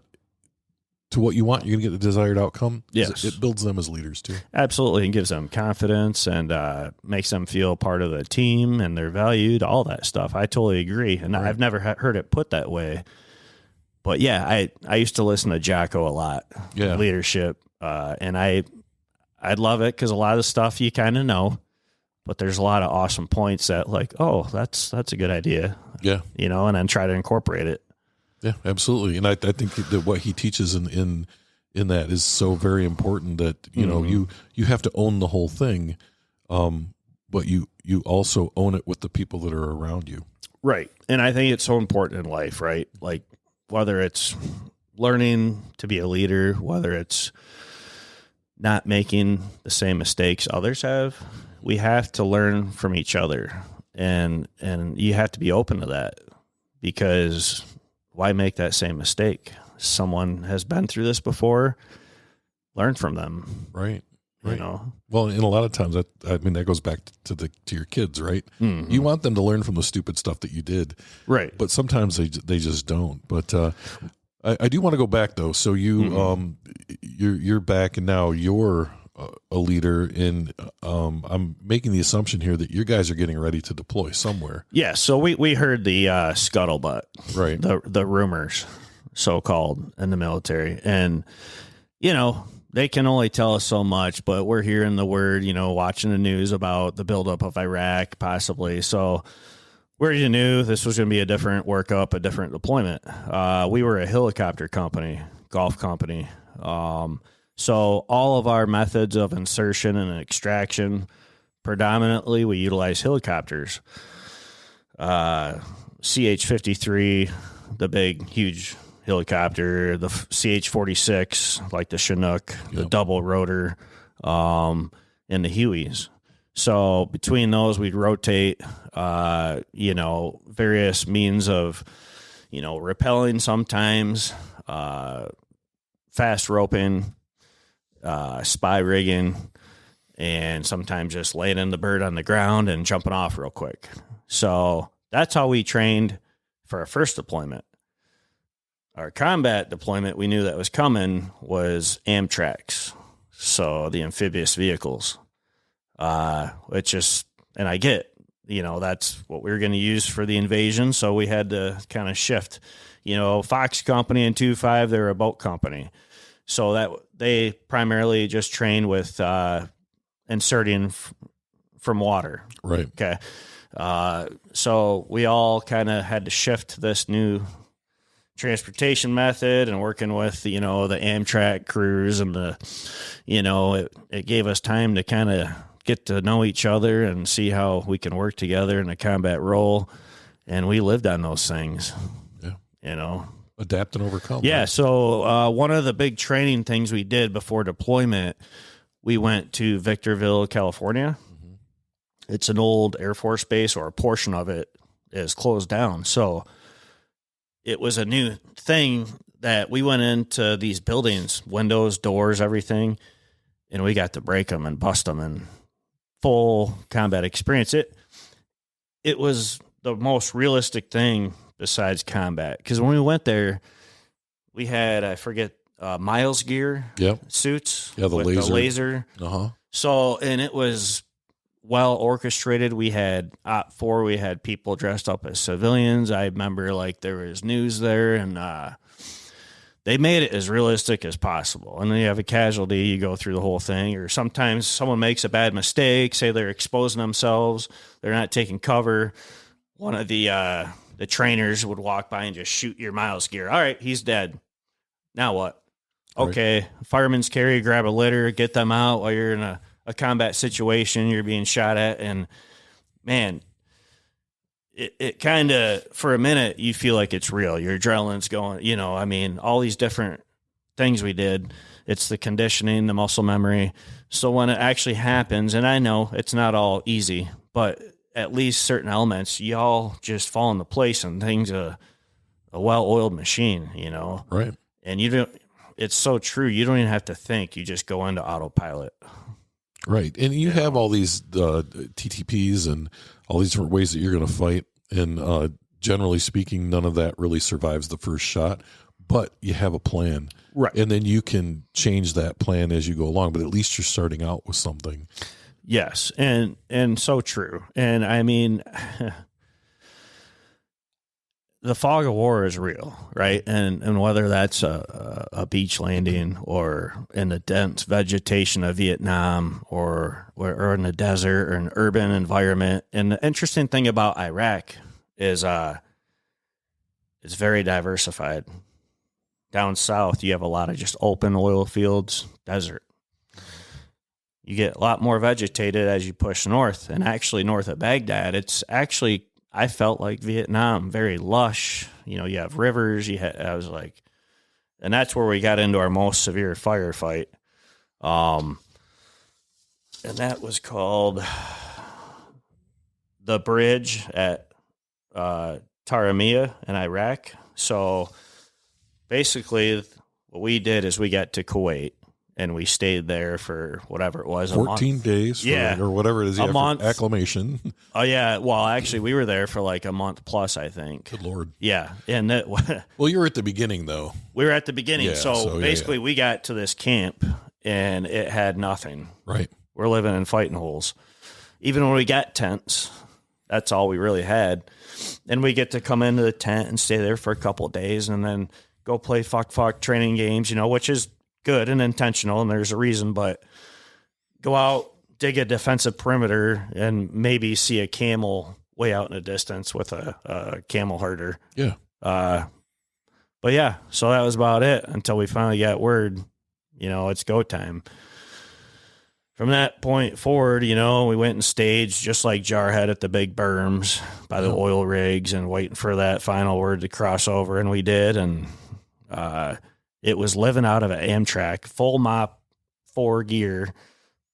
to what you want, you're going to get the desired outcome. Yes. It builds them as leaders too. Absolutely. It gives them confidence and makes them feel part of the team and they're valued, all that stuff. I totally agree. And I've never heard it put that way. But yeah, I used to listen to Jocko a lot, leadership, and I'd love it because a lot of the stuff you kind of know, but there's a lot of awesome points that like, oh, that's a good idea, and then try to incorporate it. Yeah, absolutely, and I think that what he teaches in that is so very important that you have to own the whole thing, but you also own it with the people that are around you, right? And I think it's so important in life, right? Like, whether it's learning to be a leader, whether it's not making the same mistakes others have, we have to learn from each other. And you have to be open to that, because why make that same mistake? Someone has been through this before, learn from them. Right. Well, and a lot of times that goes back to your kids, right? Mm-hmm. You want them to learn from the stupid stuff that you did, right? But sometimes they just don't. But I do want to go back though. So you're back, and now you're a leader. And I'm making the assumption here that you guys are getting ready to deploy somewhere. Yeah. So we heard the scuttlebutt, right? The rumors, so called, in the military, and they can only tell us so much, but we're hearing the word, watching the news about the buildup of Iraq, possibly. So we already knew this was going to be a different workup, a different deployment. We were a helicopter company, golf company. So all of our methods of insertion and extraction, predominantly we utilize helicopters. CH-53, the big, huge helicopter, the CH-46, like the Chinook, the double rotor, and the Hueys. So between those, we'd rotate, various means of, rappelling sometimes, fast roping, spy rigging, and sometimes just laying the bird on the ground and jumping off real quick. So that's how we trained for our first deployment. Our combat deployment, we knew that was coming, was Amtracs, so the amphibious vehicles, which is, and I get, that's what we were going to use for the invasion, so we had to kind of shift. Fox Company and 2-5, they're a boat company, so that they primarily just train with inserting from water. Right. Okay. So we all kind of had to shift this new transportation method and working with, the Amtrak crews and it gave us time to kind of get to know each other and see how we can work together in a combat role. And we lived on those things, adapt and overcome. Yeah. Right? So, one of the big training things we did before deployment, we went to Victorville, California. Mm-hmm. It's an old Air Force base, or a portion of it is closed down. So it was a new thing that we went into these buildings, windows, doors, everything, and we got to break them and bust them, and full combat experience. It was the most realistic thing besides combat, because when we went there, we had, I forget, Miles gear suits. Yeah, the with laser. The laser. Uh-huh. So, and it was well orchestrated. We had OP4, we had people dressed up as civilians. I remember there was news there, and they made it as realistic as possible. And then you have a casualty, you go through the whole thing, or sometimes someone makes a bad mistake, say they're exposing themselves, they're not taking cover. One of the trainers would walk by and just shoot your Miles gear. All right, he's dead. Now what? Okay, fireman's carry, grab a litter, get them out while you're in a combat situation, you're being shot at. And man, it kind of, for a minute, you feel like it's real. Your adrenaline's going, I mean, all these different things we did. It's the conditioning, the muscle memory. So when it actually happens, and I know it's not all easy, but at least certain elements, y'all just fall into place and things a well-oiled machine, Right. And it's so true. You don't even have to think. You just go into autopilot. Right. And you have all these TTPs and all these different ways that you're going to fight. And generally speaking, none of that really survives the first shot, but you have a plan. Right. And then you can change that plan as you go along, but at least you're starting out with something. Yes. And so true. And I mean, the fog of war is real, right? And whether that's a beach landing or in the dense vegetation of Vietnam or in the desert or an urban environment. And the interesting thing about Iraq is it's very diversified. Down south, you have a lot of just open oil fields, desert. You get a lot more vegetated as you push north. And actually north of Baghdad, it's actually, I felt like Vietnam, very lush. You have rivers. I was like, and that's where we got into our most severe firefight. And that was called the bridge at Taramiya in Iraq. So basically what we did is we got to Kuwait. And we stayed there for whatever it was, 14 days, or whatever it is, a month. For acclimation. Oh yeah, well, actually, we were there for like a month plus, I think. Good Lord. Yeah, and well, you were at the beginning, though. We were at the beginning, yeah, so basically, we got to this camp and it had nothing. Right, we're living in fighting holes. Even when we got tents, that's all we really had. And we get to come into the tent and stay there for a couple of days, and then go play fuck training games, which is good and intentional, and there's a reason, but go out, dig a defensive perimeter, and maybe see a camel way out in the distance with a camel herder. Yeah. But yeah, so that was about it until we finally got word, it's go time. From that point forward, we went and staged just like Jarhead at the big berms by the oil rigs and waiting for that final word to cross over, and we did, and it was living out of an Amtrak, full mop, 4 gear,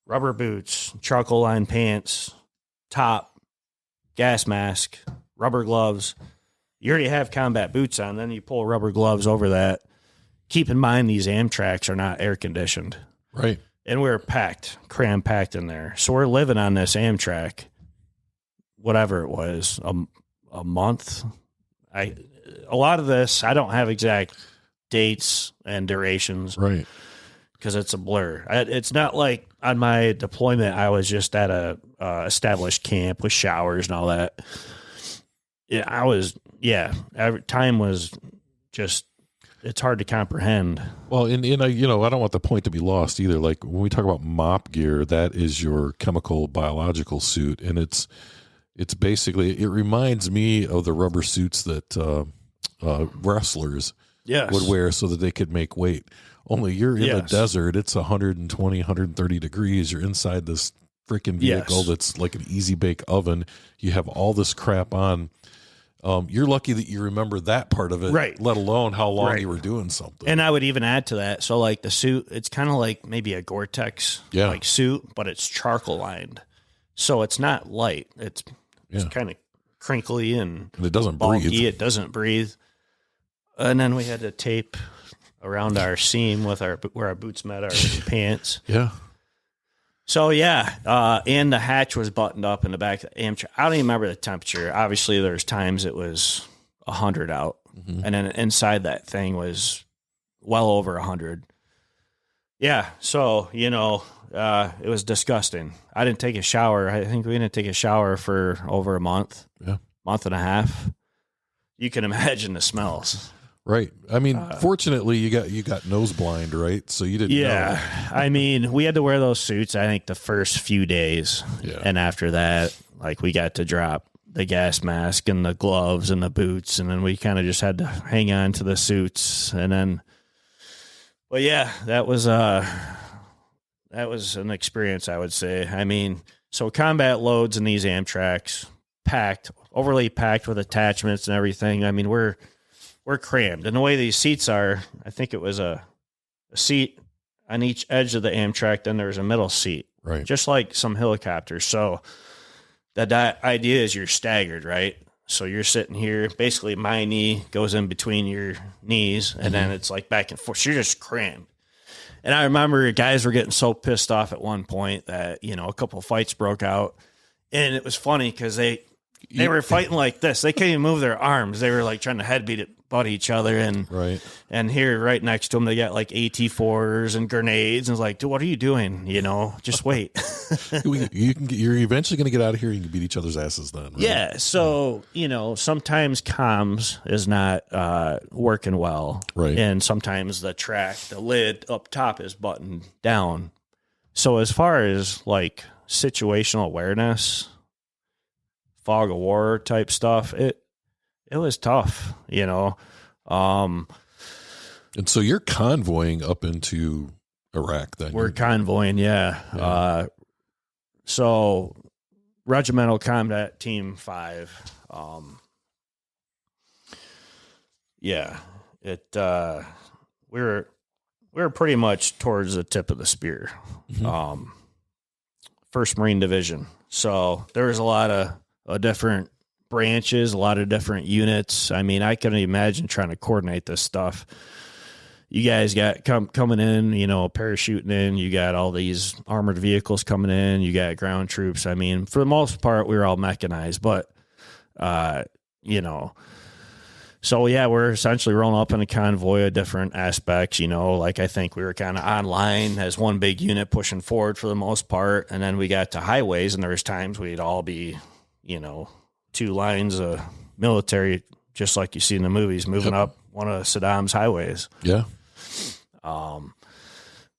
rubber boots, charcoal lined pants, top, gas mask, rubber gloves. You already have combat boots on, then you pull rubber gloves over that. Keep in mind, these Amtraks are not air conditioned. Right. And we're cram packed in there. So we're living on this Amtrak, whatever it was, a month. A lot of this, I don't have exact dates and durations, right? Because it's a blur. It's not like on my deployment I was just at a established camp with showers and all that. Time was just, it's hard to comprehend. Well, and I don't want the point to be lost either. Like when we talk about mop gear, that is your chemical biological suit, and it's basically, it reminds me of the rubber suits that wrestlers would wear so that they could make weight. Only you're in the desert. It's 120, 130 degrees. You're inside this freaking vehicle that's like an easy bake oven. You have all this crap on. You're lucky that you remember that part of it, right? Let alone how long you were doing something. And I would even add to that. So like the suit, it's kind of like maybe a Gore-Tex like suit, but it's charcoal lined. So it's not light. It's kind of crinkly and it doesn't bulky. breathe. It doesn't breathe. And then we had to tape around our seam with where our boots met our pants. Yeah. So and the hatch was buttoned up in the back of the Amtrak. I don't even remember the temperature. Obviously, there's times it was 100 out, and then inside that thing was well over 100. Yeah, so it was disgusting. I didn't take a shower. I think we didn't take a shower for over a month, month and a half. You can imagine the smells. Right. I mean, fortunately, you got nose blind, right? So you didn't know. I mean, we had to wear those suits, I think, the first few days. Yeah. And after that, like, we got to drop the gas mask and the gloves and the boots, and then we kind of just had to hang on to the suits. And then But yeah, that was an experience, I would say. I mean, so combat loads in these Amtraks, overly packed with attachments and everything. I mean, we're crammed. And the way these seats are, I think it was a seat on each edge of the Amtrak, then there's a middle seat. Right. Just like some helicopters. So the idea is you're staggered, right? So you're sitting here, basically my knee goes in between your knees, and then it's like back and forth. So you're just crammed. And I remember guys were getting so pissed off at one point that, you know, a couple of fights broke out. And it was funny because they were fighting like this. They couldn't even move their arms. They were like trying to headbutt each other. And here right next to them, they got like AT-4s and grenades. And it's like, dude, what are you doing? You know, just wait. You're eventually going to get out of here. You can beat each other's asses then. Right? Yeah. So, you know, sometimes comms is not working well. Right. And sometimes the lid up top is buttoned down. So as far as like situational awareness, fog of war type stuff, it was tough, you know. And so you're convoying up into Iraq then? We're convoying, yeah. So Regimental Combat Team 5, we were pretty much towards the tip of the spear. 1st Marine Division. So there was a lot of different branches, a lot of different units. I mean, I couldn't imagine trying to coordinate this stuff. You guys got coming in, you know, parachuting in. You got all these armored vehicles coming in. You got ground troops. I mean, for the most part, we were all mechanized, but, you know, so yeah, we're essentially rolling up in a convoy of different aspects, you know, like I think we were kind of online as one big unit pushing forward for the most part. And then we got to highways, and there was times we'd all be, you know, 2 lines of military, just like you see in the movies, moving up one of Saddam's highways. Yeah.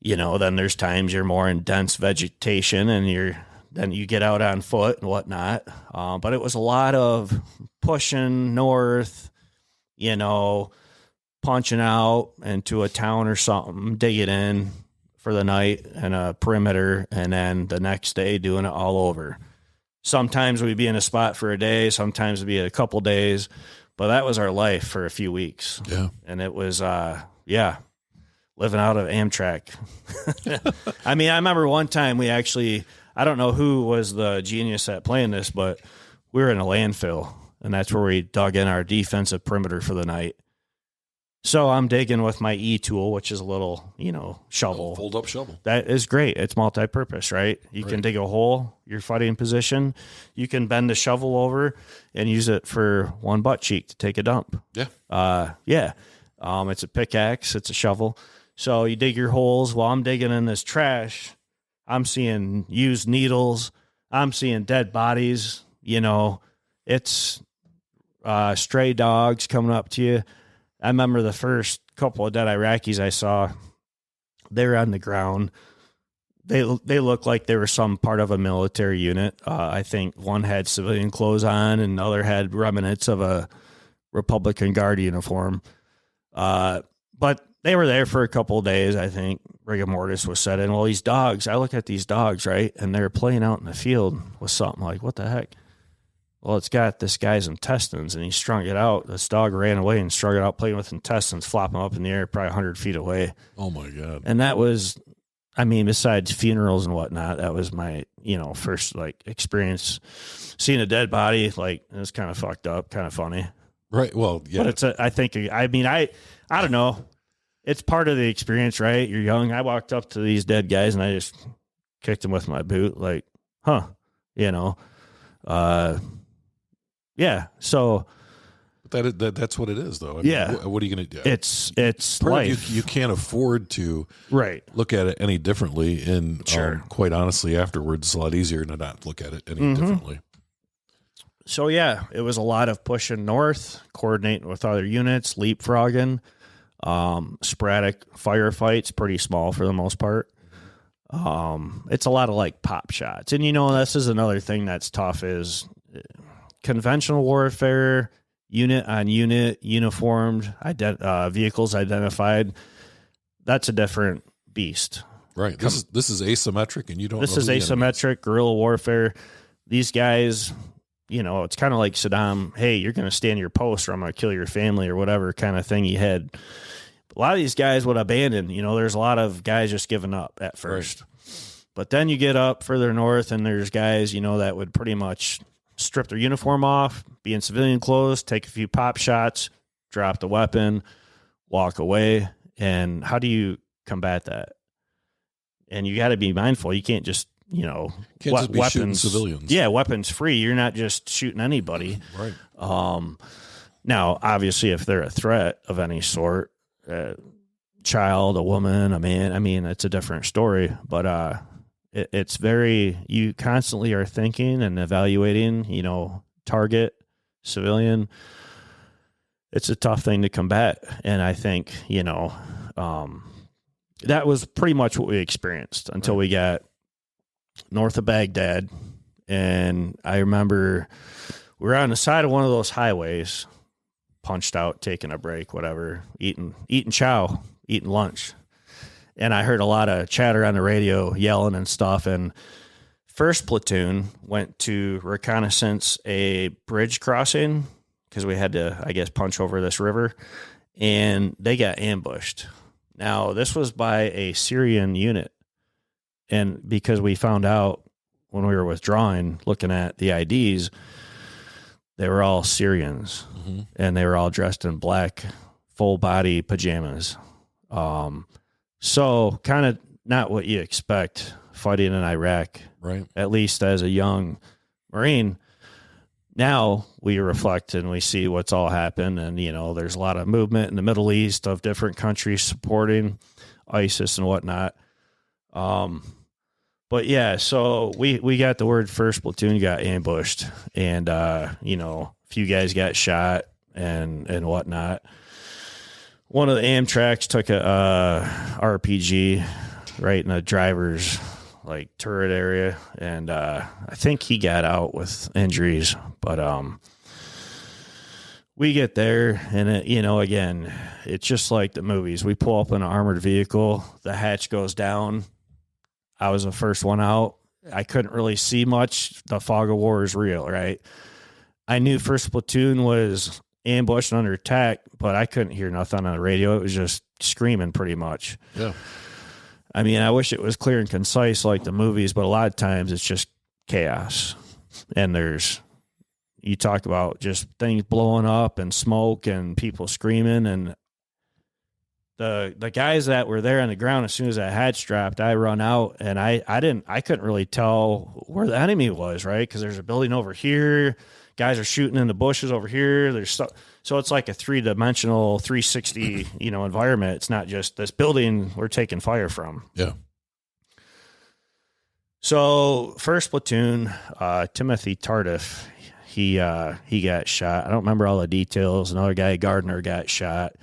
You know, then there's times you're more in dense vegetation and then you get out on foot and whatnot. But it was a lot of pushing north, you know, punching out into a town or something, digging in for the night and a perimeter, and then the next day doing it all over. Sometimes we'd be in a spot for a day, sometimes it'd be a couple days, but that was our life for a few weeks. Yeah. And it was, living out of Amtrak. I mean, I remember one time I don't know who was the genius at playing this, but we were in a landfill, and that's where we dug in our defensive perimeter for the night. So I'm digging with my E-tool, which is a little, you know, shovel. Fold-up shovel. That is great. It's multi-purpose, right? You can dig a hole, your fighting position. You can bend the shovel over and use it for one butt cheek to take a dump. Yeah. It's a pickaxe. It's a shovel. So you dig your holes. While I'm digging in this trash, I'm seeing used needles. I'm seeing dead bodies. You know, it's stray dogs coming up to you. I remember the first couple of dead Iraqis I saw, they were on the ground. They looked like they were some part of a military unit. I think one had civilian clothes on and the other had remnants of a Republican Guard uniform. But they were there for a couple of days. I think rigor mortis was set in. Well, these dogs, I look at these dogs, right, and they're playing out in the field with something like, what the heck? Well, it's got this guy's intestines, and he strung it out. This dog ran away and strung it out, playing with intestines, flopping up in the air, probably 100 feet away. Oh, my God. And that was, I mean, besides funerals and whatnot, that was my, you know, first, like, experience. Seeing a dead body, like, it was kind of fucked up, kind of funny. Right, well, yeah. But I don't know. It's part of the experience, right? You're young. I walked up to these dead guys, and I just kicked them with my boot, like, you know. Yeah, so that's what it is, though. I mean, what are you going to do? It's part life. You can't afford to look at it any differently, and quite honestly, afterwards, it's a lot easier to not look at it any differently. So yeah, it was a lot of pushing north, coordinating with other units, leapfrogging, sporadic firefights, pretty small for the most part. It's a lot of like pop shots, and you know this is another thing that's tough is. Conventional warfare, unit on unit, uniformed, vehicles identified. that's a different beast. Right. This is asymmetric, and you don't. This know is who the asymmetric guerrilla warfare. These guys, it's kind of like Saddam. Hey, you're going to stand your post, or I'm going to kill your family, or whatever kind of thing he had. A lot of these guys would abandon. There's a lot of guys just giving up at first. Right. But then you get up further north, and there's guys, that would pretty much strip their uniform off, be in civilian clothes, take a few pop shots, drop the weapon, walk away. And how do you combat that? And you got to be mindful. You can't just, can't just be shooting civilians. Yeah, weapons free. You're not just shooting anybody. Right. Now, obviously, if they're a threat of any sort, a child, a woman, a man, I mean, it's a different story. But it's very, you constantly are thinking and evaluating, target, civilian. It's a tough thing to combat. And I think, that was pretty much what we experienced until we got north of Baghdad. And I remember we were on the side of one of those highways, punched out, taking a break, whatever, eating chow, eating lunch. And I heard a lot of chatter on the radio, yelling and stuff. And first platoon went to reconnaissance a bridge crossing because we had to, I guess, punch over this river. And they got ambushed. Now, this was by a Syrian unit. And because we found out when we were withdrawing, looking at the IDs, they were all Syrians. Mm-hmm. And they were all dressed in black, full-body pajamas. So kind of not what you expect fighting in Iraq, right? At least as a young Marine. Now we reflect and we see what's all happened. And, there's a lot of movement in the Middle East of different countries supporting ISIS and whatnot. But yeah, so we got the word first platoon got ambushed and, a few guys got shot and whatnot. One of the Amtraks took a RPG right in the driver's turret area, and I think he got out with injuries. But we get there, and again, it's just like the movies. We pull up in an armored vehicle, the hatch goes down. I was the first one out. I couldn't really see much. The fog of war is real, right? I knew first platoon was ambushed and under attack, but I couldn't hear nothing on the radio. It was just screaming pretty much. Yeah. I mean, I wish it was clear and concise like the movies, but a lot of times it's just chaos. And you talk about just things blowing up and smoke and people screaming. And the guys that were there on the ground, as soon as that hatch dropped, I run out and I couldn't really tell where the enemy was, right? Because there's a building over here. Guys are shooting in the bushes over here. So it's like a 3-dimensional 360, environment. It's not just this building we're taking fire from. Yeah. So first platoon, Timothy Tardif, he got shot. I don't remember all the details. Another guy, Gardner, got shot.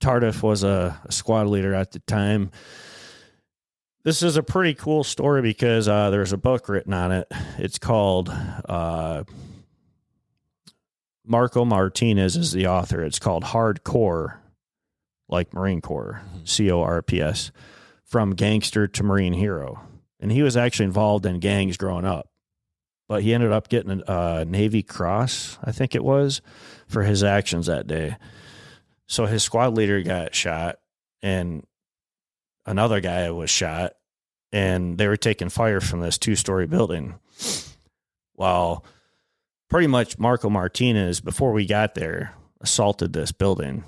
Tardif was a squad leader at the time. This is a pretty cool story because there's a book written on it. It's called Marco Martinez is the author. It's called Hardcore, like Marine Corps, CORPS, From Gangster to Marine Hero. And he was actually involved in gangs growing up. But he ended up getting a Navy Cross, I think it was, for his actions that day. So his squad leader got shot, and another guy was shot, and they were taking fire from this 2-story building. Well, pretty much Marco Martinez, before we got there, assaulted this building.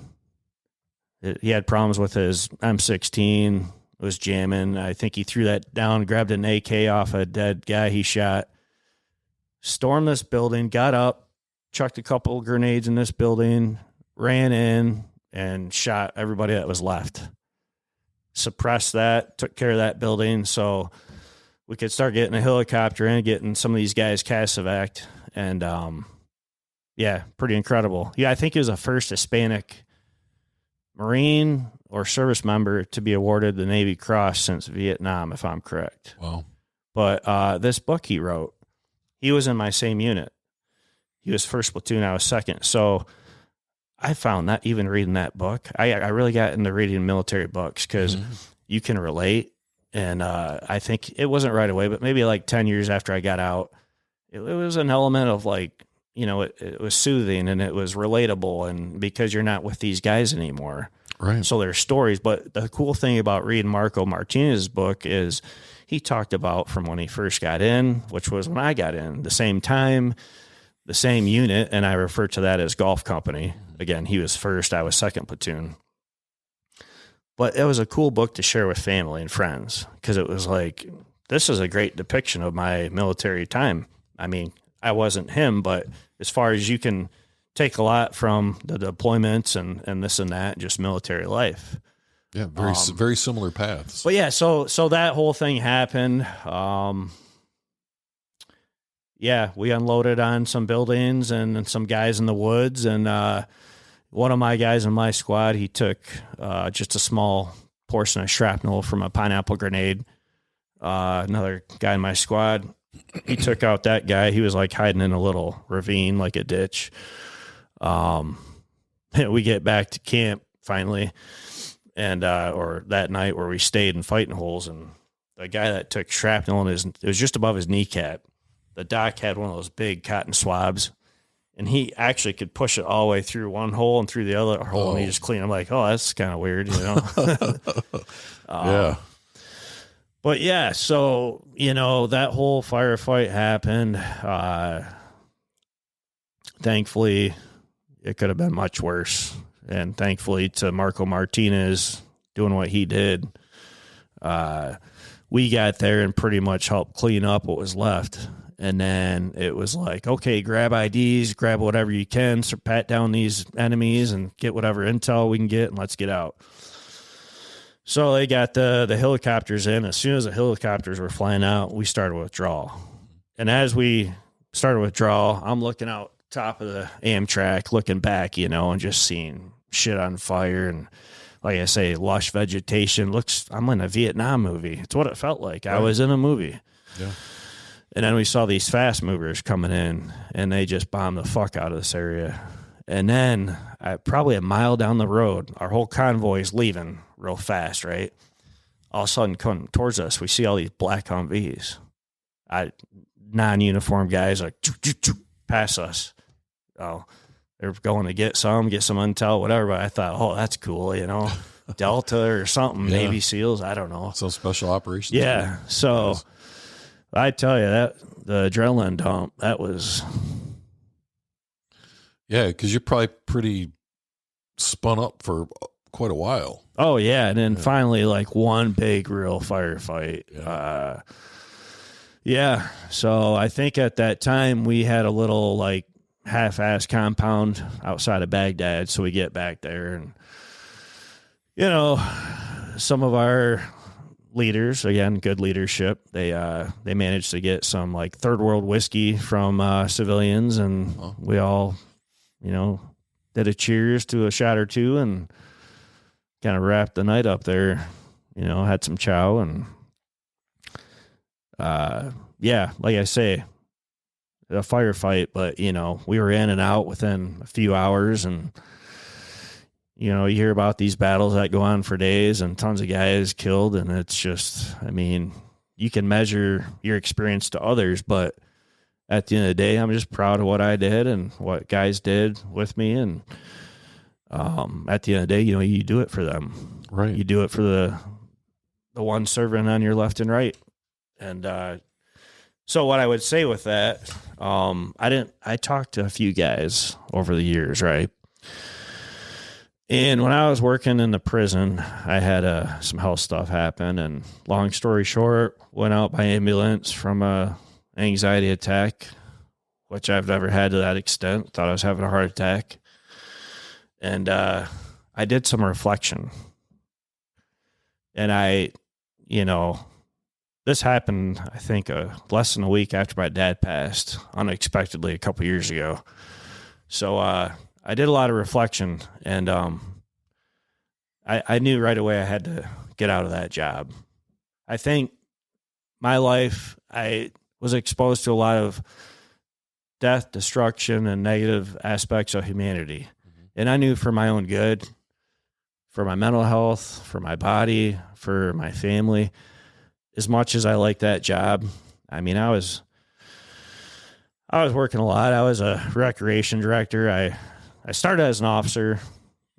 He had problems with his M16, was jamming. I think he threw that down, grabbed an AK off a dead guy he shot, stormed this building, got up, chucked a couple of grenades in this building, ran in, and shot everybody that was left. Suppressed that, took care of that building so we could start getting a helicopter in, getting some of these guys casevaced. And, yeah, pretty incredible. Yeah, I think he was the first Hispanic Marine or service member to be awarded the Navy Cross since Vietnam, if I'm correct. Wow. But this book he wrote, he was in my same unit. He was first platoon, I was second. So I found that even reading that book, I really got into reading military books because you can relate. And I think it wasn't right away, but maybe like 10 years after I got out, it was an element of like, it was soothing and it was relatable, and because you're not with these guys anymore. Right. So there's stories. But the cool thing about reading Marco Martinez's book is he talked about from when he first got in, which was when I got in, the same time, the same unit, and I refer to that as golf company. Again, he was first, I was second platoon. But it was a cool book to share with family and friends because it was like, this is a great depiction of my military time. I mean, I wasn't him, but as far as you can take a lot from the deployments and this and that, just military life. Yeah, very similar paths. But yeah, so that whole thing happened. Yeah, we unloaded on some buildings and some guys in the woods, and one of my guys in my squad, he took just a small portion of shrapnel from a pineapple grenade. Another guy in my squad, he took out that guy. He was like hiding in a little ravine, like a ditch. We get back to camp finally, and or that night where we stayed in fighting holes, and the guy that took shrapnel it was just above his kneecap. The doc had one of those big cotton swabs, and he actually could push it all the way through one hole and through the other hole, and he just cleaned. I'm like, oh, that's kind of weird, Yeah. But yeah, so, that whole firefight happened. Thankfully, it could have been much worse. And thankfully to Marco Martinez doing what he did, we got there and pretty much helped clean up what was left. And then it was like, okay, grab IDs, grab whatever you can, so pat down these enemies and get whatever intel we can get, and let's get out. So they got the helicopters in. As soon as the helicopters were flying out, we started withdrawal. And as we started withdrawal, I'm looking out top of the Amtrak, looking back, and just seeing shit on fire. And like I say, lush vegetation. I'm in a Vietnam movie. It's what it felt like. Right. I was in a movie. Yeah. And then we saw these fast movers coming in, and they just bombed the fuck out of this area. And then probably a mile down the road, our whole convoy is leaving real fast, right? All of a sudden, coming towards us, we see all these black Humvees. Non-uniform guys like pass us. Oh, they're going to get some intel, whatever. But I thought, oh, that's cool, Delta or something, yeah. Navy SEALs, I don't know. Some special operations. Yeah, so I tell you that the adrenaline dump, that was. Yeah, because you're probably pretty spun up for quite a while. Oh, yeah. And then finally, like one big real firefight. Yeah. So I think at that time we had a little like half-ass compound outside of Baghdad. So we get back there and, some of our leaders, again, good leadership, they managed to get some like third world whiskey from civilians, and we all, did a cheers to a shot or two and kind of wrapped the night up there, had some chow and, like I say, a firefight, but, we were in and out within a few hours, and, you hear about these battles that go on for days and tons of guys killed. And it's just, you can measure your experience to others, but at the end of the day, I'm just proud of what I did and what guys did with me. And at the end of the day, you do it for them. Right. You do it for the one serving on your left and right. And so what I would say with that, I talked to a few guys over the years, right? And when I was working in the prison, I had some health stuff happen. And long story short, went out by ambulance from a anxiety attack, which I've never had to that extent. Thought I was having a heart attack. And I did some reflection. And this happened, I think, less than a week after my dad passed, unexpectedly a couple years ago. So I did a lot of reflection, and I knew right away I had to get out of that job. I think my life, I was exposed to a lot of death, destruction, and negative aspects of humanity. Mm-hmm. And I knew for my own good, for my mental health, for my body, for my family, as much as I liked that job, I mean, I was working a lot. I was a recreation director. I started as an officer,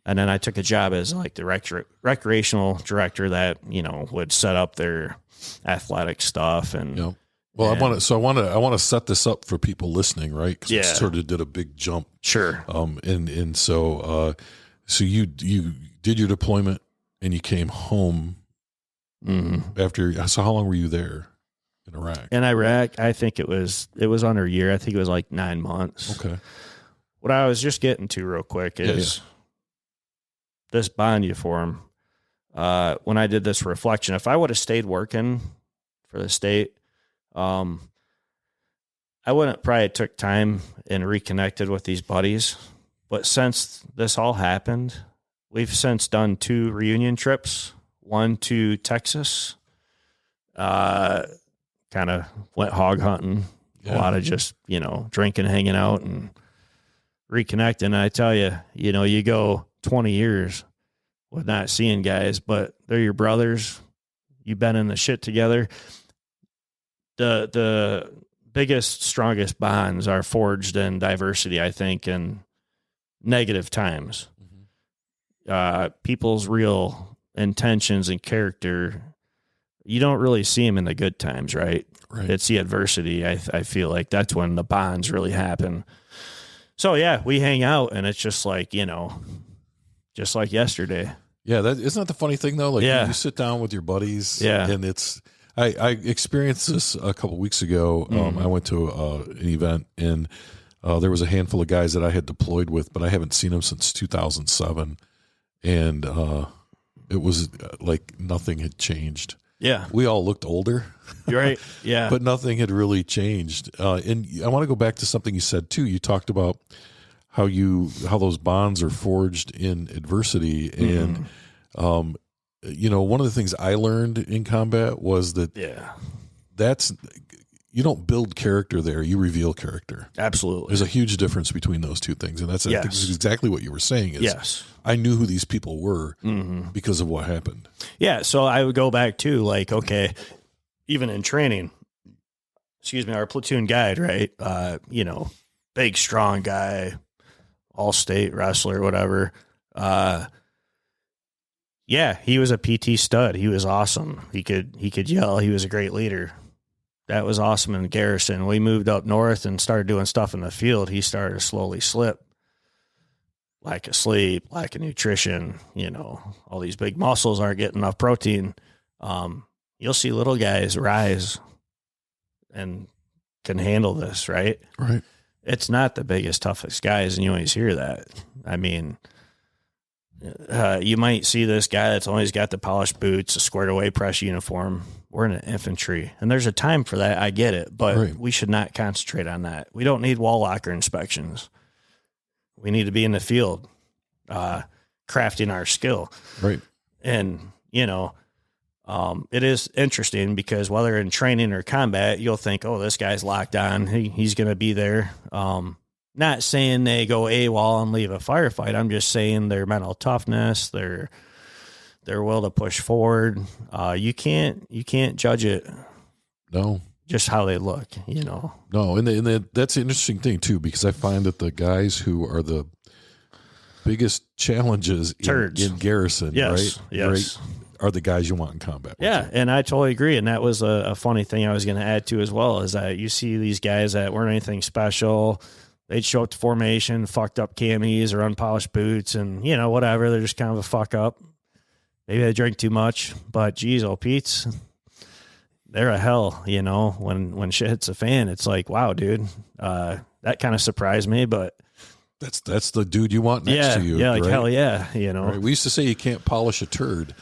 and then I took a job as like the recreational director that, you know, would set up their athletic stuff. And well, I want to set this up for people listening, right? Because we sort of did a big jump. Sure. So you did your deployment and you came home after. So how long were you there in Iraq? In Iraq, I think it was under a year. I think it was like 9 months. Okay. What I was just getting to real quick is this bond you form. When I did this reflection, if I would have stayed working for the state, I wouldn't probably took time and reconnected with these buddies. But since this all happened, we've since done 2 reunion trips, one to Texas, kind of went hog hunting, a lot of just, you know, drinking, hanging out, and reconnecting. And I tell you, you know, you go 20 years with not seeing guys, but they're your brothers. You've been in the shit together. The biggest, strongest bonds are forged in diversity, I think, in negative times. People's real intentions and character, you don't really see them in the good times, right? It's the adversity. I feel like that's when the bonds really happen. So yeah, we hang out, and it's just like, you know, just like yesterday. Yeah, that isn't that the funny thing though? Like you sit down with your buddies, and it's. I experienced this a couple weeks ago. I went to an event, and there was a handful of guys that I had deployed with, but I haven't seen them since 2007, and it was like nothing had changed. Yeah, we all looked older. You're right. Yeah, but nothing had really changed. And I want to go back to something you said too. You talked about how those bonds are forged in adversity, and you know, one of the things I learned in combat was that that's, you don't build character there, you reveal character. Absolutely. There's a huge difference between those two things. And that's I think this is exactly what you were saying is I knew who these people were because of what happened. Yeah. So I would go back to like, okay, even in training, our platoon guide, right? You know, big, strong guy, all state wrestler, whatever. Yeah, he was a PT stud. He was awesome. He could yell. He was a great leader. That was awesome in garrison. We moved up north and started doing stuff in the field. He started to slowly slip. Lack of sleep, lack of nutrition, you know, all these big muscles aren't getting enough protein. You'll see little guys rise and can handle this, right? Right. It's not the biggest, toughest guys, and you always hear that. I mean, you might see this guy that's always got the polished boots, a squared away press uniform. We're in an infantry, and there's a time for that. I get it, but we should not concentrate on that. We don't need wall locker inspections. We need to be in the field, crafting our skill. Right. And, you know, it is interesting because whether in training or combat, you'll think, oh, this guy's locked on. He's going to be there. Not saying they go AWOL and leave a firefight. I'm just saying their mental toughness, their will to push forward. You can't judge it. No, just how they look. You know. No, and that's an interesting thing too, because I find that the guys who are the biggest challenges in garrison, right? Yes. Are the guys you want in combat. Yeah, and I totally agree. And that was a funny thing I was going to add to as well, is that you see these guys that weren't anything special. They'd show up to formation, fucked up camis or unpolished boots, and, you know, whatever. They're just kind of a fuck up. Maybe they drink too much, but geez, oh, Pete's, they're a hell, you know, when shit hits the fan. It's like, wow, dude, that kind of surprised me, but that's the dude you want next to you. Yeah, like, right? hell yeah, you know. Right. We used to say you can't polish a turd.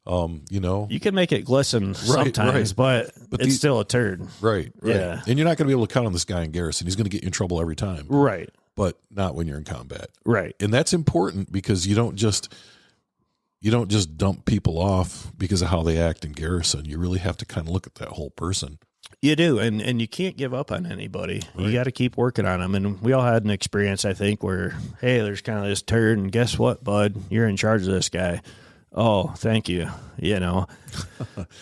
You know, you can make it glisten sometimes, but it's still a turd. Right. Yeah. And you're not going to be able to count on this guy in garrison. He's going to get you in trouble every time. Right. But not when you're in combat. Right. And that's important because you don't just dump people off because of how they act in garrison. You really have to kind of look at that whole person. You do, and you can't give up on anybody. Right. You got to keep working on them. And we all had an experience, I think, where, hey, there's kind of this turd, and guess what, bud? You're in charge of this guy. Oh, thank you.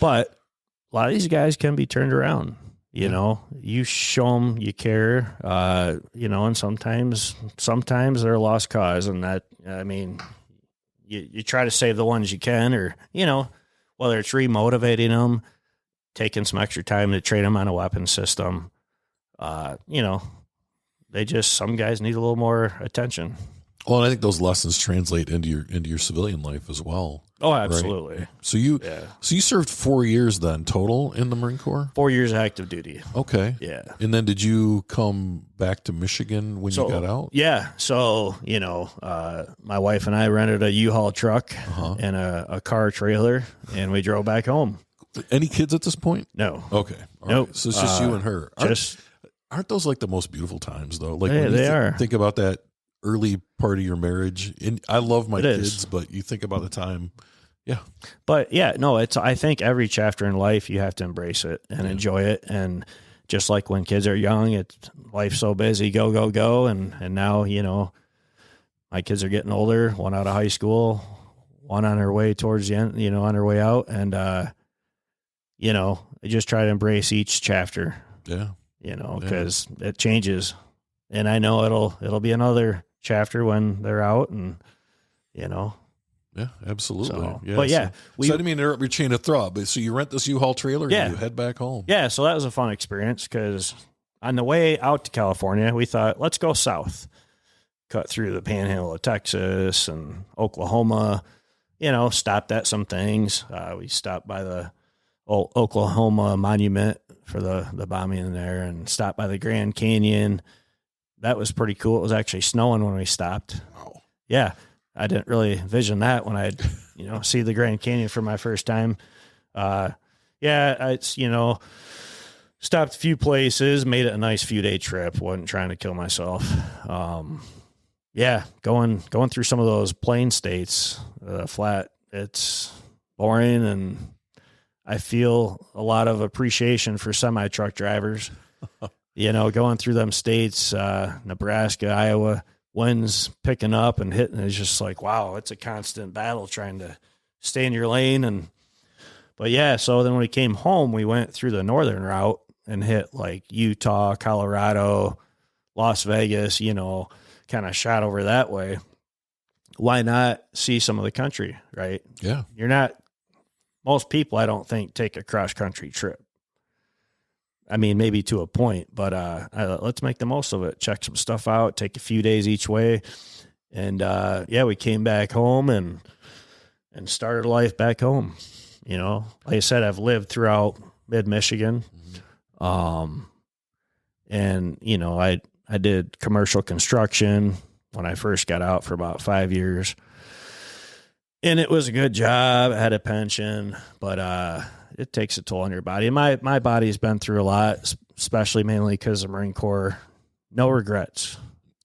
But a lot of these guys can be turned around. You show them you care, and sometimes they're a lost cause. And that, I mean, you try to save the ones you can, or, whether it's remotivating them, taking some extra time to train them on a weapon system. Some guys need a little more attention. Well, and I think those lessons translate into your civilian life as well. Oh, absolutely. Right? So you served 4 years then total in the Marine Corps? 4 years active duty. Okay. Yeah. And then did you come back to Michigan when you got out? Yeah. So, my wife and I rented a U-Haul truck and a car trailer, and we drove back home. Any kids at this point? No. Okay. All nope. Right. So it's just you and her. Aren't those like the most beautiful times though? Like when you are. Think about that early part of your marriage. And I love my kids, but you think about the time. Yeah. But I think every chapter in life you have to embrace it and enjoy it. And just like when kids are young, life's so busy, go, go, go. And now, my kids are getting older, one out of high school, one on her way towards the end, on her way out. And, I just try to embrace each chapter. Yeah. Because it changes. And I know it'll be another chapter when they're out, and, Yeah, absolutely. So, yeah. But so I didn't mean to interrupt your chain of thought, but so you rent this U-Haul trailer and you head back home. Yeah. So that was a fun experience because on the way out to California, we thought, let's go south, cut through the panhandle of Texas and Oklahoma, stopped at some things. We stopped by the Oklahoma monument for the bombing in there and stopped by the Grand Canyon. That was pretty cool. It was actually snowing when we stopped. Wow. Yeah. I didn't really envision that when I'd, see the Grand Canyon for my first time. Stopped a few places, made it a nice few-day trip. Wasn't trying to kill myself. Going through some of those plain states, flat, it's boring, and I feel a lot of appreciation for semi-truck drivers. Going through them states, Nebraska, Iowa, winds picking up and hitting is just like, wow, it's a constant battle trying to stay in your lane. So then when we came home, we went through the northern route and hit like Utah, Colorado, Las Vegas, kind of shot over that way. Why not see some of the country, right? Yeah. Most people, I don't think, take a cross-country trip. I mean, maybe to a point, but let's make the most of it. Check some stuff out, take a few days each way. And, we came back home and started life back home. Like I said, I've lived throughout mid-Michigan. I did commercial construction when I first got out for about 5 years. And it was a good job. I had a pension, but it takes a toll on your body. And my body's been through a lot, especially mainly because of the Marine Corps. No regrets.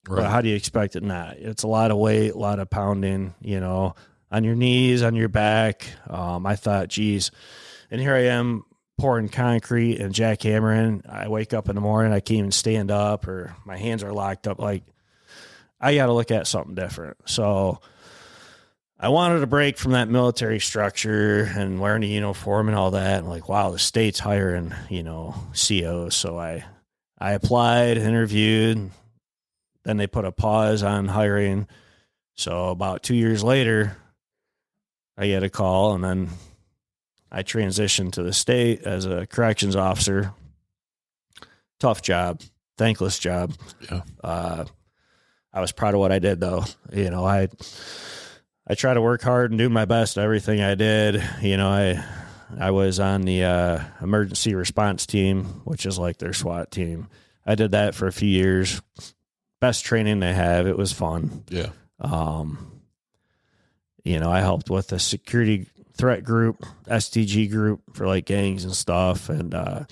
Right. But how do you expect it not? It's a lot of weight, a lot of pounding, on your knees, on your back. I thought, geez. And here I am pouring concrete and jackhammering. I wake up in the morning, I can't even stand up, or my hands are locked up. Like, I got to look at something different. So I wanted to break from that military structure and wearing a uniform and all that. And like, wow, the state's hiring, COs. So I applied, interviewed, then they put a pause on hiring. So about 2 years later, I get a call, and then I transitioned to the state as a corrections officer. Tough job, thankless job. Yeah. I was proud of what I did, though. I try to work hard and do my best at everything I did. I was on the emergency response team, which is like their SWAT team. I did that for a few years. Best training they have. It was fun. Yeah. I helped with a security threat group, STG group for like gangs and stuff. And I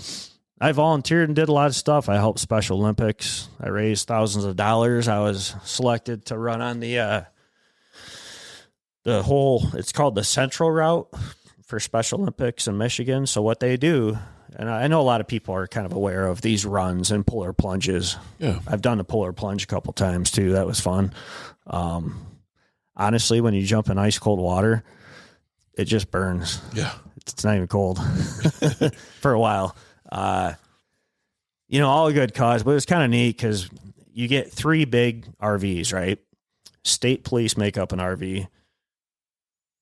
volunteered and did a lot of stuff. I helped Special Olympics. I raised thousands of dollars. I was selected to run on the whole, it's called the Central Route for Special Olympics in Michigan. So what they do And I know a lot of people are kind of aware of these runs and polar plunges. Yeah. I've done the polar plunge a couple times too. That was fun. Honestly, when you jump in ice cold water, it just burns. Yeah. It's not even cold for a while. All a good cause, but it was kind of neat because you get 3 big RVs, right? State police make up an RV,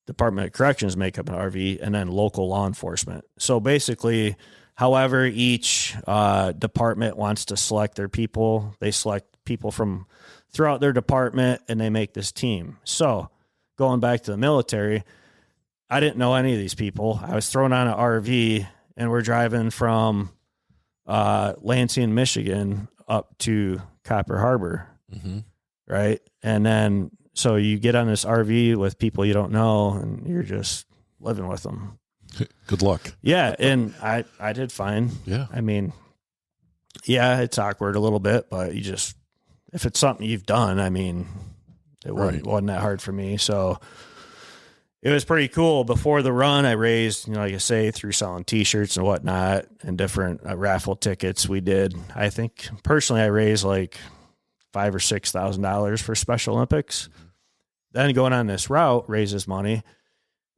Department of Corrections make up an RV, and then local law enforcement. So basically, however each department wants to select their people, they select people from throughout their department, and they make this team. So going back to the military, I didn't know any of these people. I was thrown on an RV, and we're driving from Lansing, Michigan, up to Copper Harbor, right? And then so you get on this RV with people you don't know, and you're just living with them. Good luck. Yeah, and I did fine. Yeah. I mean, yeah, it's awkward a little bit, but you just, if it's something you've done, I mean, it wasn't that hard for me. So it was pretty cool. Before the run, I raised, like I say, through selling T-shirts and whatnot and different raffle tickets we did. I think personally I raised like $5,000 or $6,000 for Special Olympics. Then going on this route raises money,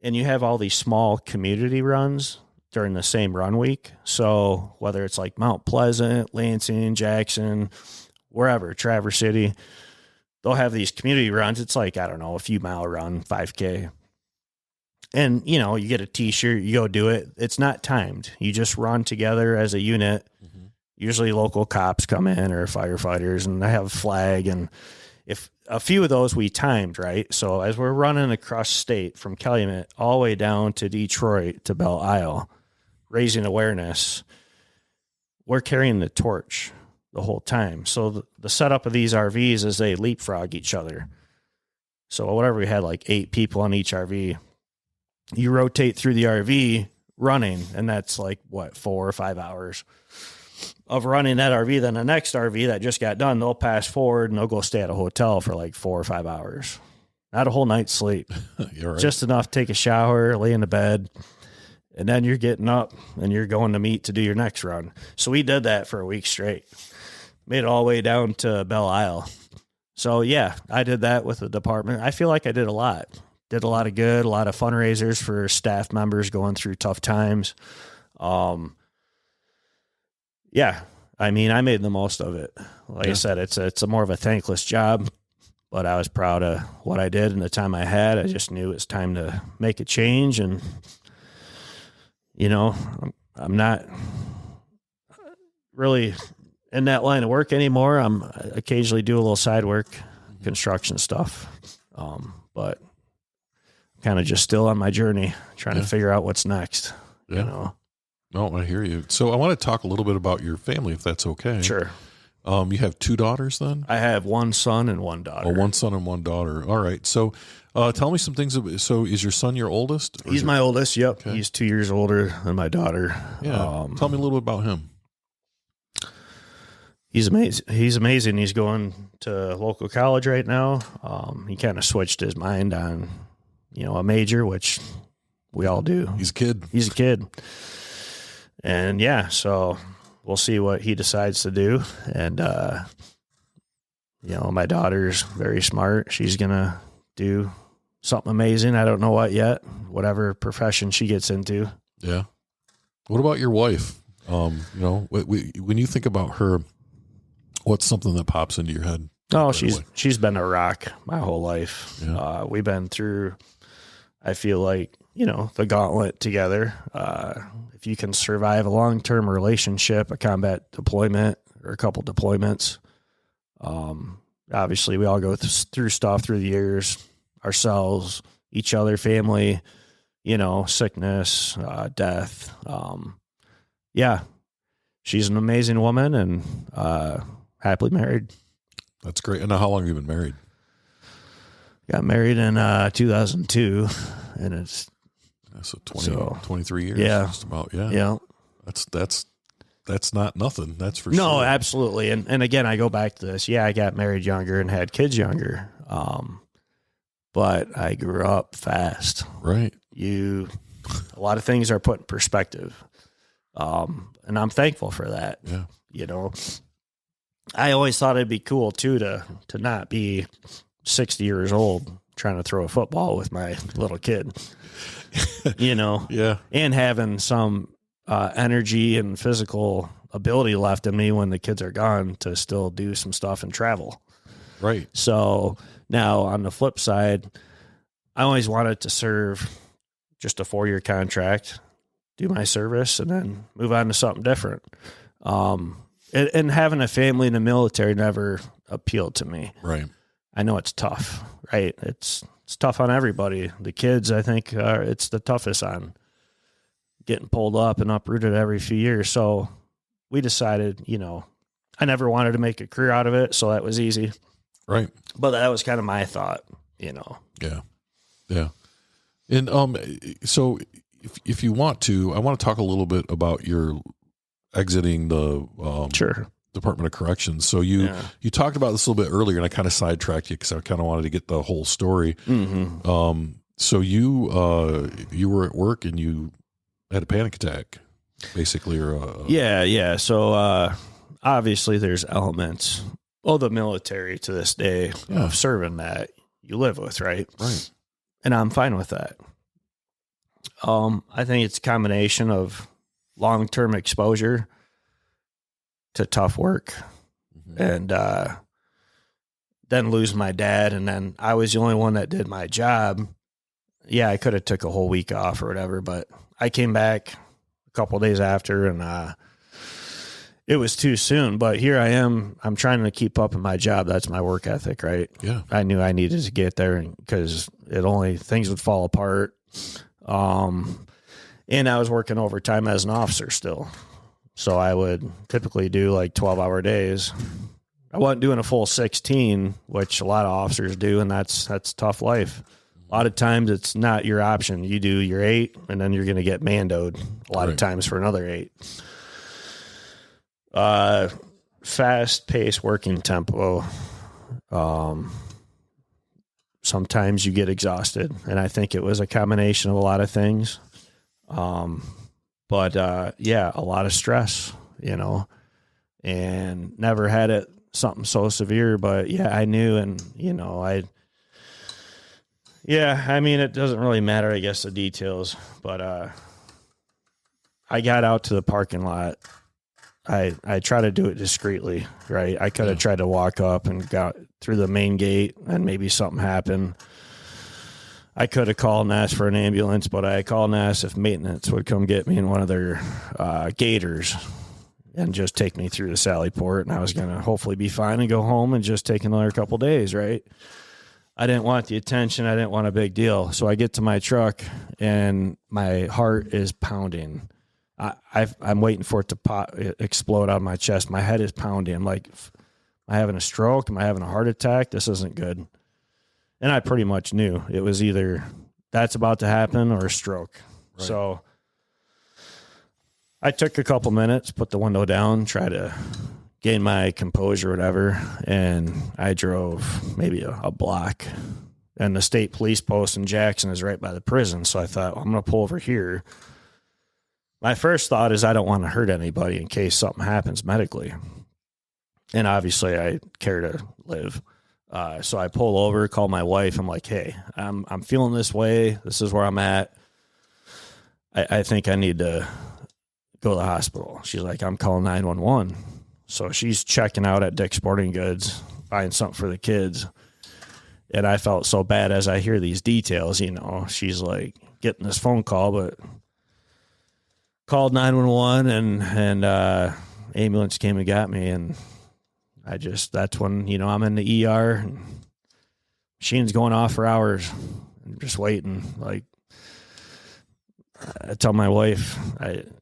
and you have all these small community runs during the same run week. So whether it's like Mount Pleasant, Lansing, Jackson, wherever, Traverse City, they'll have these community runs. It's like, I don't know, a few mile run, 5K. And, you get a T-shirt, you go do it. It's not timed. You just run together as a unit. Usually local cops come in or firefighters, and they have a flag. And if a few of those we timed, right? So as we're running across state from Calumet all the way down to Detroit to Belle Isle, raising awareness, we're carrying the torch the whole time. So the setup of these RVs is they leapfrog each other. So whatever, we had like 8 people on each RV. You rotate through the RV running, and that's like, 4 or 5 hours of running that RV. Then the next RV that just got done, they'll pass forward and they'll go stay at a hotel for like 4 or 5 hours. Not a whole night's sleep. You're right. Just enough to take a shower, lay in the bed, and then you're getting up and you're going to meet to do your next run. So we did that for a week straight. Made it all the way down to Belle Isle. So yeah, I did that with the department. I feel like I did a lot. Did a lot of good, a lot of fundraisers for staff members going through tough times. Yeah, I mean, I made the most of it. Like I said, it's a more of a thankless job, but I was proud of what I did and the time I had. I just knew it's time to make a change, and I'm not really in that line of work anymore. I occasionally do a little side work, construction stuff, but kind of just still on my journey, trying to figure out what's next. No, I hear you. So I want to talk a little bit about your family, if that's okay. Sure. You have 2 daughters then? I have 1 son and 1 daughter. Oh, 1 son and 1 daughter. All right. So tell me some things. So is your son your oldest? He's my oldest. Yep. Okay. He's 2 years older than my daughter. Yeah. Tell me a little bit about him. He's amazing. He's going to local college right now. He kind of switched his mind on, a major, which we all do. He's a kid. He's a kid. And yeah, so we'll see what he decides to do. And, my daughter's very smart. She's going to do something amazing. I don't know what yet, whatever profession she gets into. Yeah. What about your wife? When you think about her, what's something that pops into your head? Oh, she's been a rock my whole life. Yeah. We've been through, I feel like, the gauntlet together. If you can survive a long-term relationship, a combat deployment or a couple deployments, obviously we all go through stuff through the years, ourselves, each other, family, sickness, death. Yeah, she's an amazing woman and happily married. That's great. And now how long have you been married? Got married in 2002, and it's 23 years. Yeah, just about. Yeah. That's not nothing. That's for sure. No, absolutely. And again, I go back to this. Yeah, I got married younger and had kids younger. But I grew up fast. Right. A lot of things are put in perspective. And I'm thankful for that. Yeah. You know, I always thought it'd be cool too to not be 60 years old trying to throw a football with my little kid, you know, Yeah. and having some energy and physical ability left in me when the kids are gone to still do some stuff and travel. Right. So now on the flip side, I always wanted to serve just a 4-year contract, do my service, and then move on to something different. And having a family in the military never appealed to me. Right. I know it's tough, right? It's tough on everybody. The kids, I think, it's the toughest on getting pulled up and uprooted every few years. So we decided, you know, I never wanted to make a career out of it, so that was easy. Right. But that was kind of my thought, you know. Yeah. Yeah. And so if you want to, I want to talk a little bit about your exiting the Sure. Department of Corrections. So you talked about this a little bit earlier, and I kind of sidetracked you because I kind of wanted to get the whole story. Mm-hmm. So you were at work and you had a panic attack, basically, or Yeah. So obviously, there's elements of the military to this day of serving that you live with, right? Right. And I'm fine with that. I think it's a combination of long-term exposure to tough work, and then lose my dad, and then I was the only one that did my job. Yeah, I could have took a whole week off or whatever, but I came back a couple of days after, and it was too soon. But here I am. I'm trying to keep up in my job. That's my work ethic, right? Yeah. I knew I needed to get there because things would fall apart. And I was working overtime as an officer still. So I would typically do like 12-hour days. I wasn't doing a full 16, which a lot of officers do, and that's tough life. A lot of times it's not your option. You do your 8, and then you're going to get mandoed a lot of times for another 8. Fast-paced working tempo. Sometimes you get exhausted, and I think it was a combination of a lot of things. But a lot of stress, you know, and never had it something so severe, but yeah, I knew, and you know, I mean, it doesn't really matter, I guess, the details, but, I got out to the parking lot. I try to do it discreetly, right? I could have tried to walk up and got through the main gate and maybe something happened. I could have called and asked for an ambulance, but I called and asked if maintenance would come get me in one of their gators and just take me through the Sally Port, and I was going to hopefully be fine and go home and just take another couple days, right? I didn't want the attention. I didn't want a big deal. So I get to my truck, and my heart is pounding. I'm waiting for it to explode out of my chest. My head is pounding. I'm like, am I having a stroke? Am I having a heart attack? This isn't good. And I pretty much knew it was either that's about to happen or a stroke. Right. So I took a couple minutes, put the window down, try to gain my composure or whatever, and I drove maybe a block. And the state police post in Jackson is right by the prison, so I thought, well, I'm going to pull over here. My first thought is I don't want to hurt anybody in case something happens medically. And obviously I care to live. So I pull over, call my wife. I'm like, hey, I'm feeling this way. This is where I'm at. I think I need to go to the hospital. She's like, I'm calling 911. So she's checking out at Dick's Sporting Goods, buying something for the kids. And I felt so bad as I hear these details, you know, she's like getting this phone call, but called 911 and ambulance came and got me. And that's when, you know, I'm in the ER and machine's going off for hours and just waiting. Like, I tell my wife,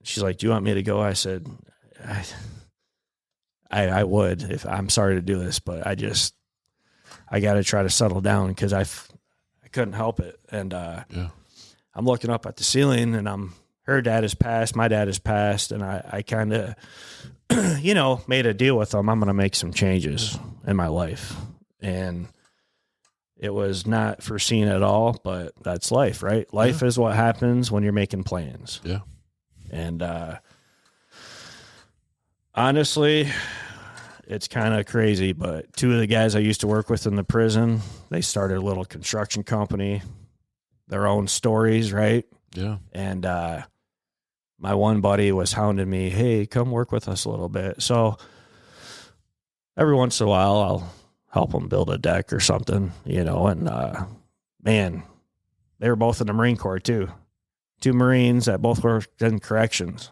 she's like, do you want me to go? I said, I would, if I'm sorry to do this, but I got to try to settle down because I couldn't help it. And I'm looking up at the ceiling, and her dad has passed, my dad has passed, and I kind of, you know, made a deal with them. I'm going to make some changes in my life. And it was not foreseen at all, but that's life, right? Life is what happens when you're making plans. Yeah. And Honestly, it's kind of crazy, but two of the guys I used to work with in the prison, they started a little construction company, their own stories, right? Yeah. And my one buddy was hounding me, hey, come work with us a little bit. So every once in a while, I'll help them build a deck or something, and man, they were both in the Marine Corps too. Two Marines that both worked in corrections.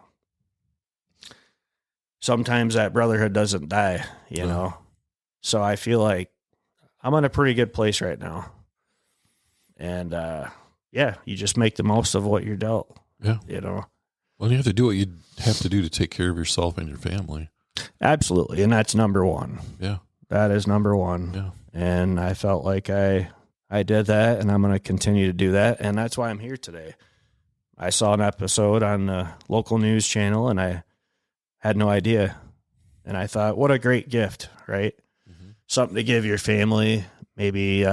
Sometimes that brotherhood doesn't die, you know? So I feel like I'm in a pretty good place right now. And, you just make the most of what you're dealt. Yeah. Well, you have to do what you have to do to take care of yourself and your family. Absolutely. And that's number one. Yeah. That is number one. Yeah. And I felt like I did that, and I'm going to continue to do that. And that's why I'm here today. I saw an episode on the local news channel, and I had no idea. And I thought, what a great gift, right? Mm-hmm. Something to give your family, maybe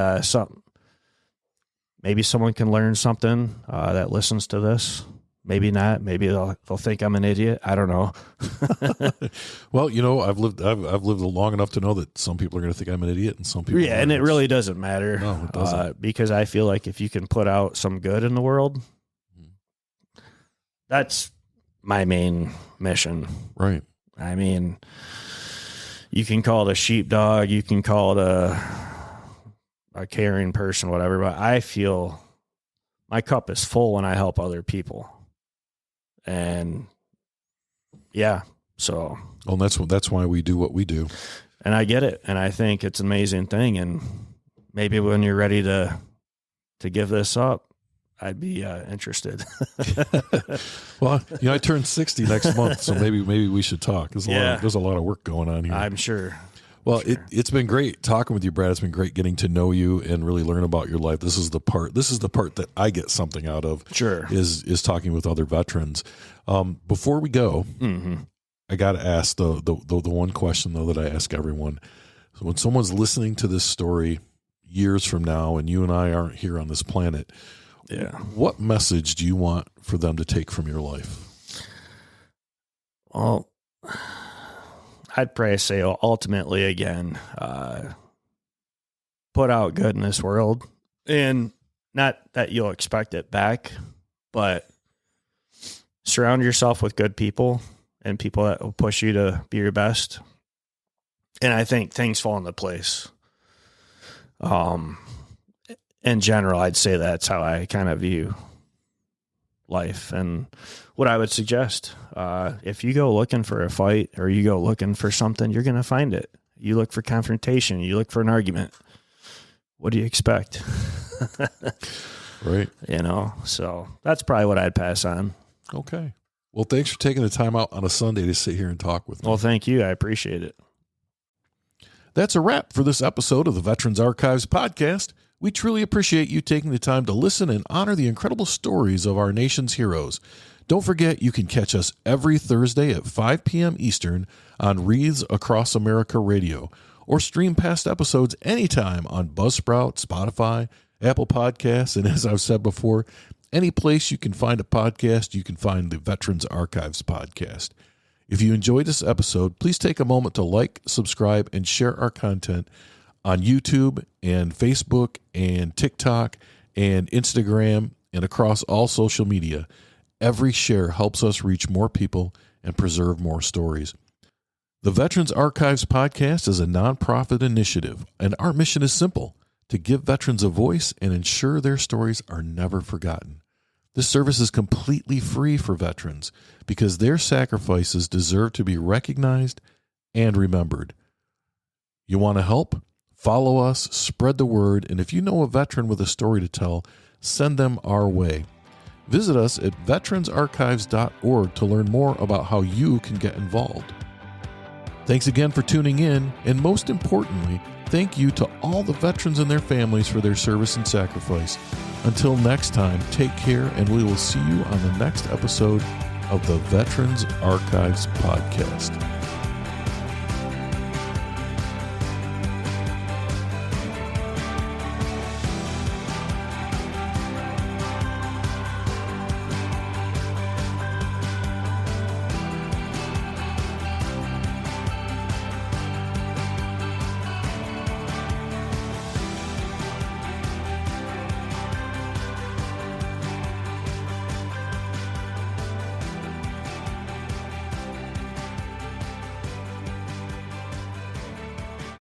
maybe someone can learn something that listens to this. Maybe not. Maybe they'll think I'm an idiot. I don't know. Well, I've lived long enough to know that some people are going to think I'm an idiot, and some people. Yeah, and it really doesn't matter. No, it doesn't. Because I feel like if you can put out some good in the world, that's my main mission. Right. I mean, you can call it a sheepdog, you can call it a caring person, whatever, but I feel my cup is full when I help other people. And so. Well, that's why we do what we do. And I get it. And I think it's an amazing thing. And maybe when you're ready to give this up, I'd be interested. Well, I turn 60 next month, so maybe we should talk. There's a lot of work going on here. I'm sure. Well, it's been great talking with you, Brad. It's been great getting to know you and really learn about your life. This is the part that I get something out of. Sure. Is talking with other veterans. Before we go, I got to ask the one question though that I ask everyone. So when someone's listening to this story years from now, and you and I aren't here on this planet, what message do you want for them to take from your life? Well, I'd probably say ultimately again, put out good in this world, and not that you'll expect it back, but surround yourself with good people and people that will push you to be your best. And I think things fall into place. In general, I'd say that's how I kind of view life. And what I would suggest, if you go looking for a fight or you go looking for something, you're going to find it. You look for confrontation. You look for an argument. What do you expect? Right. So that's probably what I'd pass on. Okay. Well, thanks for taking the time out on a Sunday to sit here and talk with me. Well, thank you. I appreciate it. That's a wrap for this episode of the Veterans Archives podcast. We truly appreciate you taking the time to listen and honor the incredible stories of our nation's heroes. Don't forget, you can catch us every Thursday at 5 p.m. Eastern on Wreaths Across America Radio, or stream past episodes anytime on Buzzsprout, Spotify, Apple Podcasts, and as I've said before, any place you can find a podcast, you can find the Veterans Archives podcast. If you enjoyed this episode, please take a moment to like, subscribe, and share our content on YouTube and Facebook and TikTok and Instagram and across all social media. Every share helps us reach more people and preserve more stories. The Veterans Archives podcast is a nonprofit initiative, and our mission is simple: to give veterans a voice and ensure their stories are never forgotten. This service is completely free for veterans because their sacrifices deserve to be recognized and remembered. You want to help? Follow us, spread the word, and if you know a veteran with a story to tell, send them our way. Visit us at veteransarchives.org to learn more about how you can get involved. Thanks again for tuning in, and most importantly, thank you to all the veterans and their families for their service and sacrifice. Until next time, take care, and we will see you on the next episode of the Veterans Archives podcast.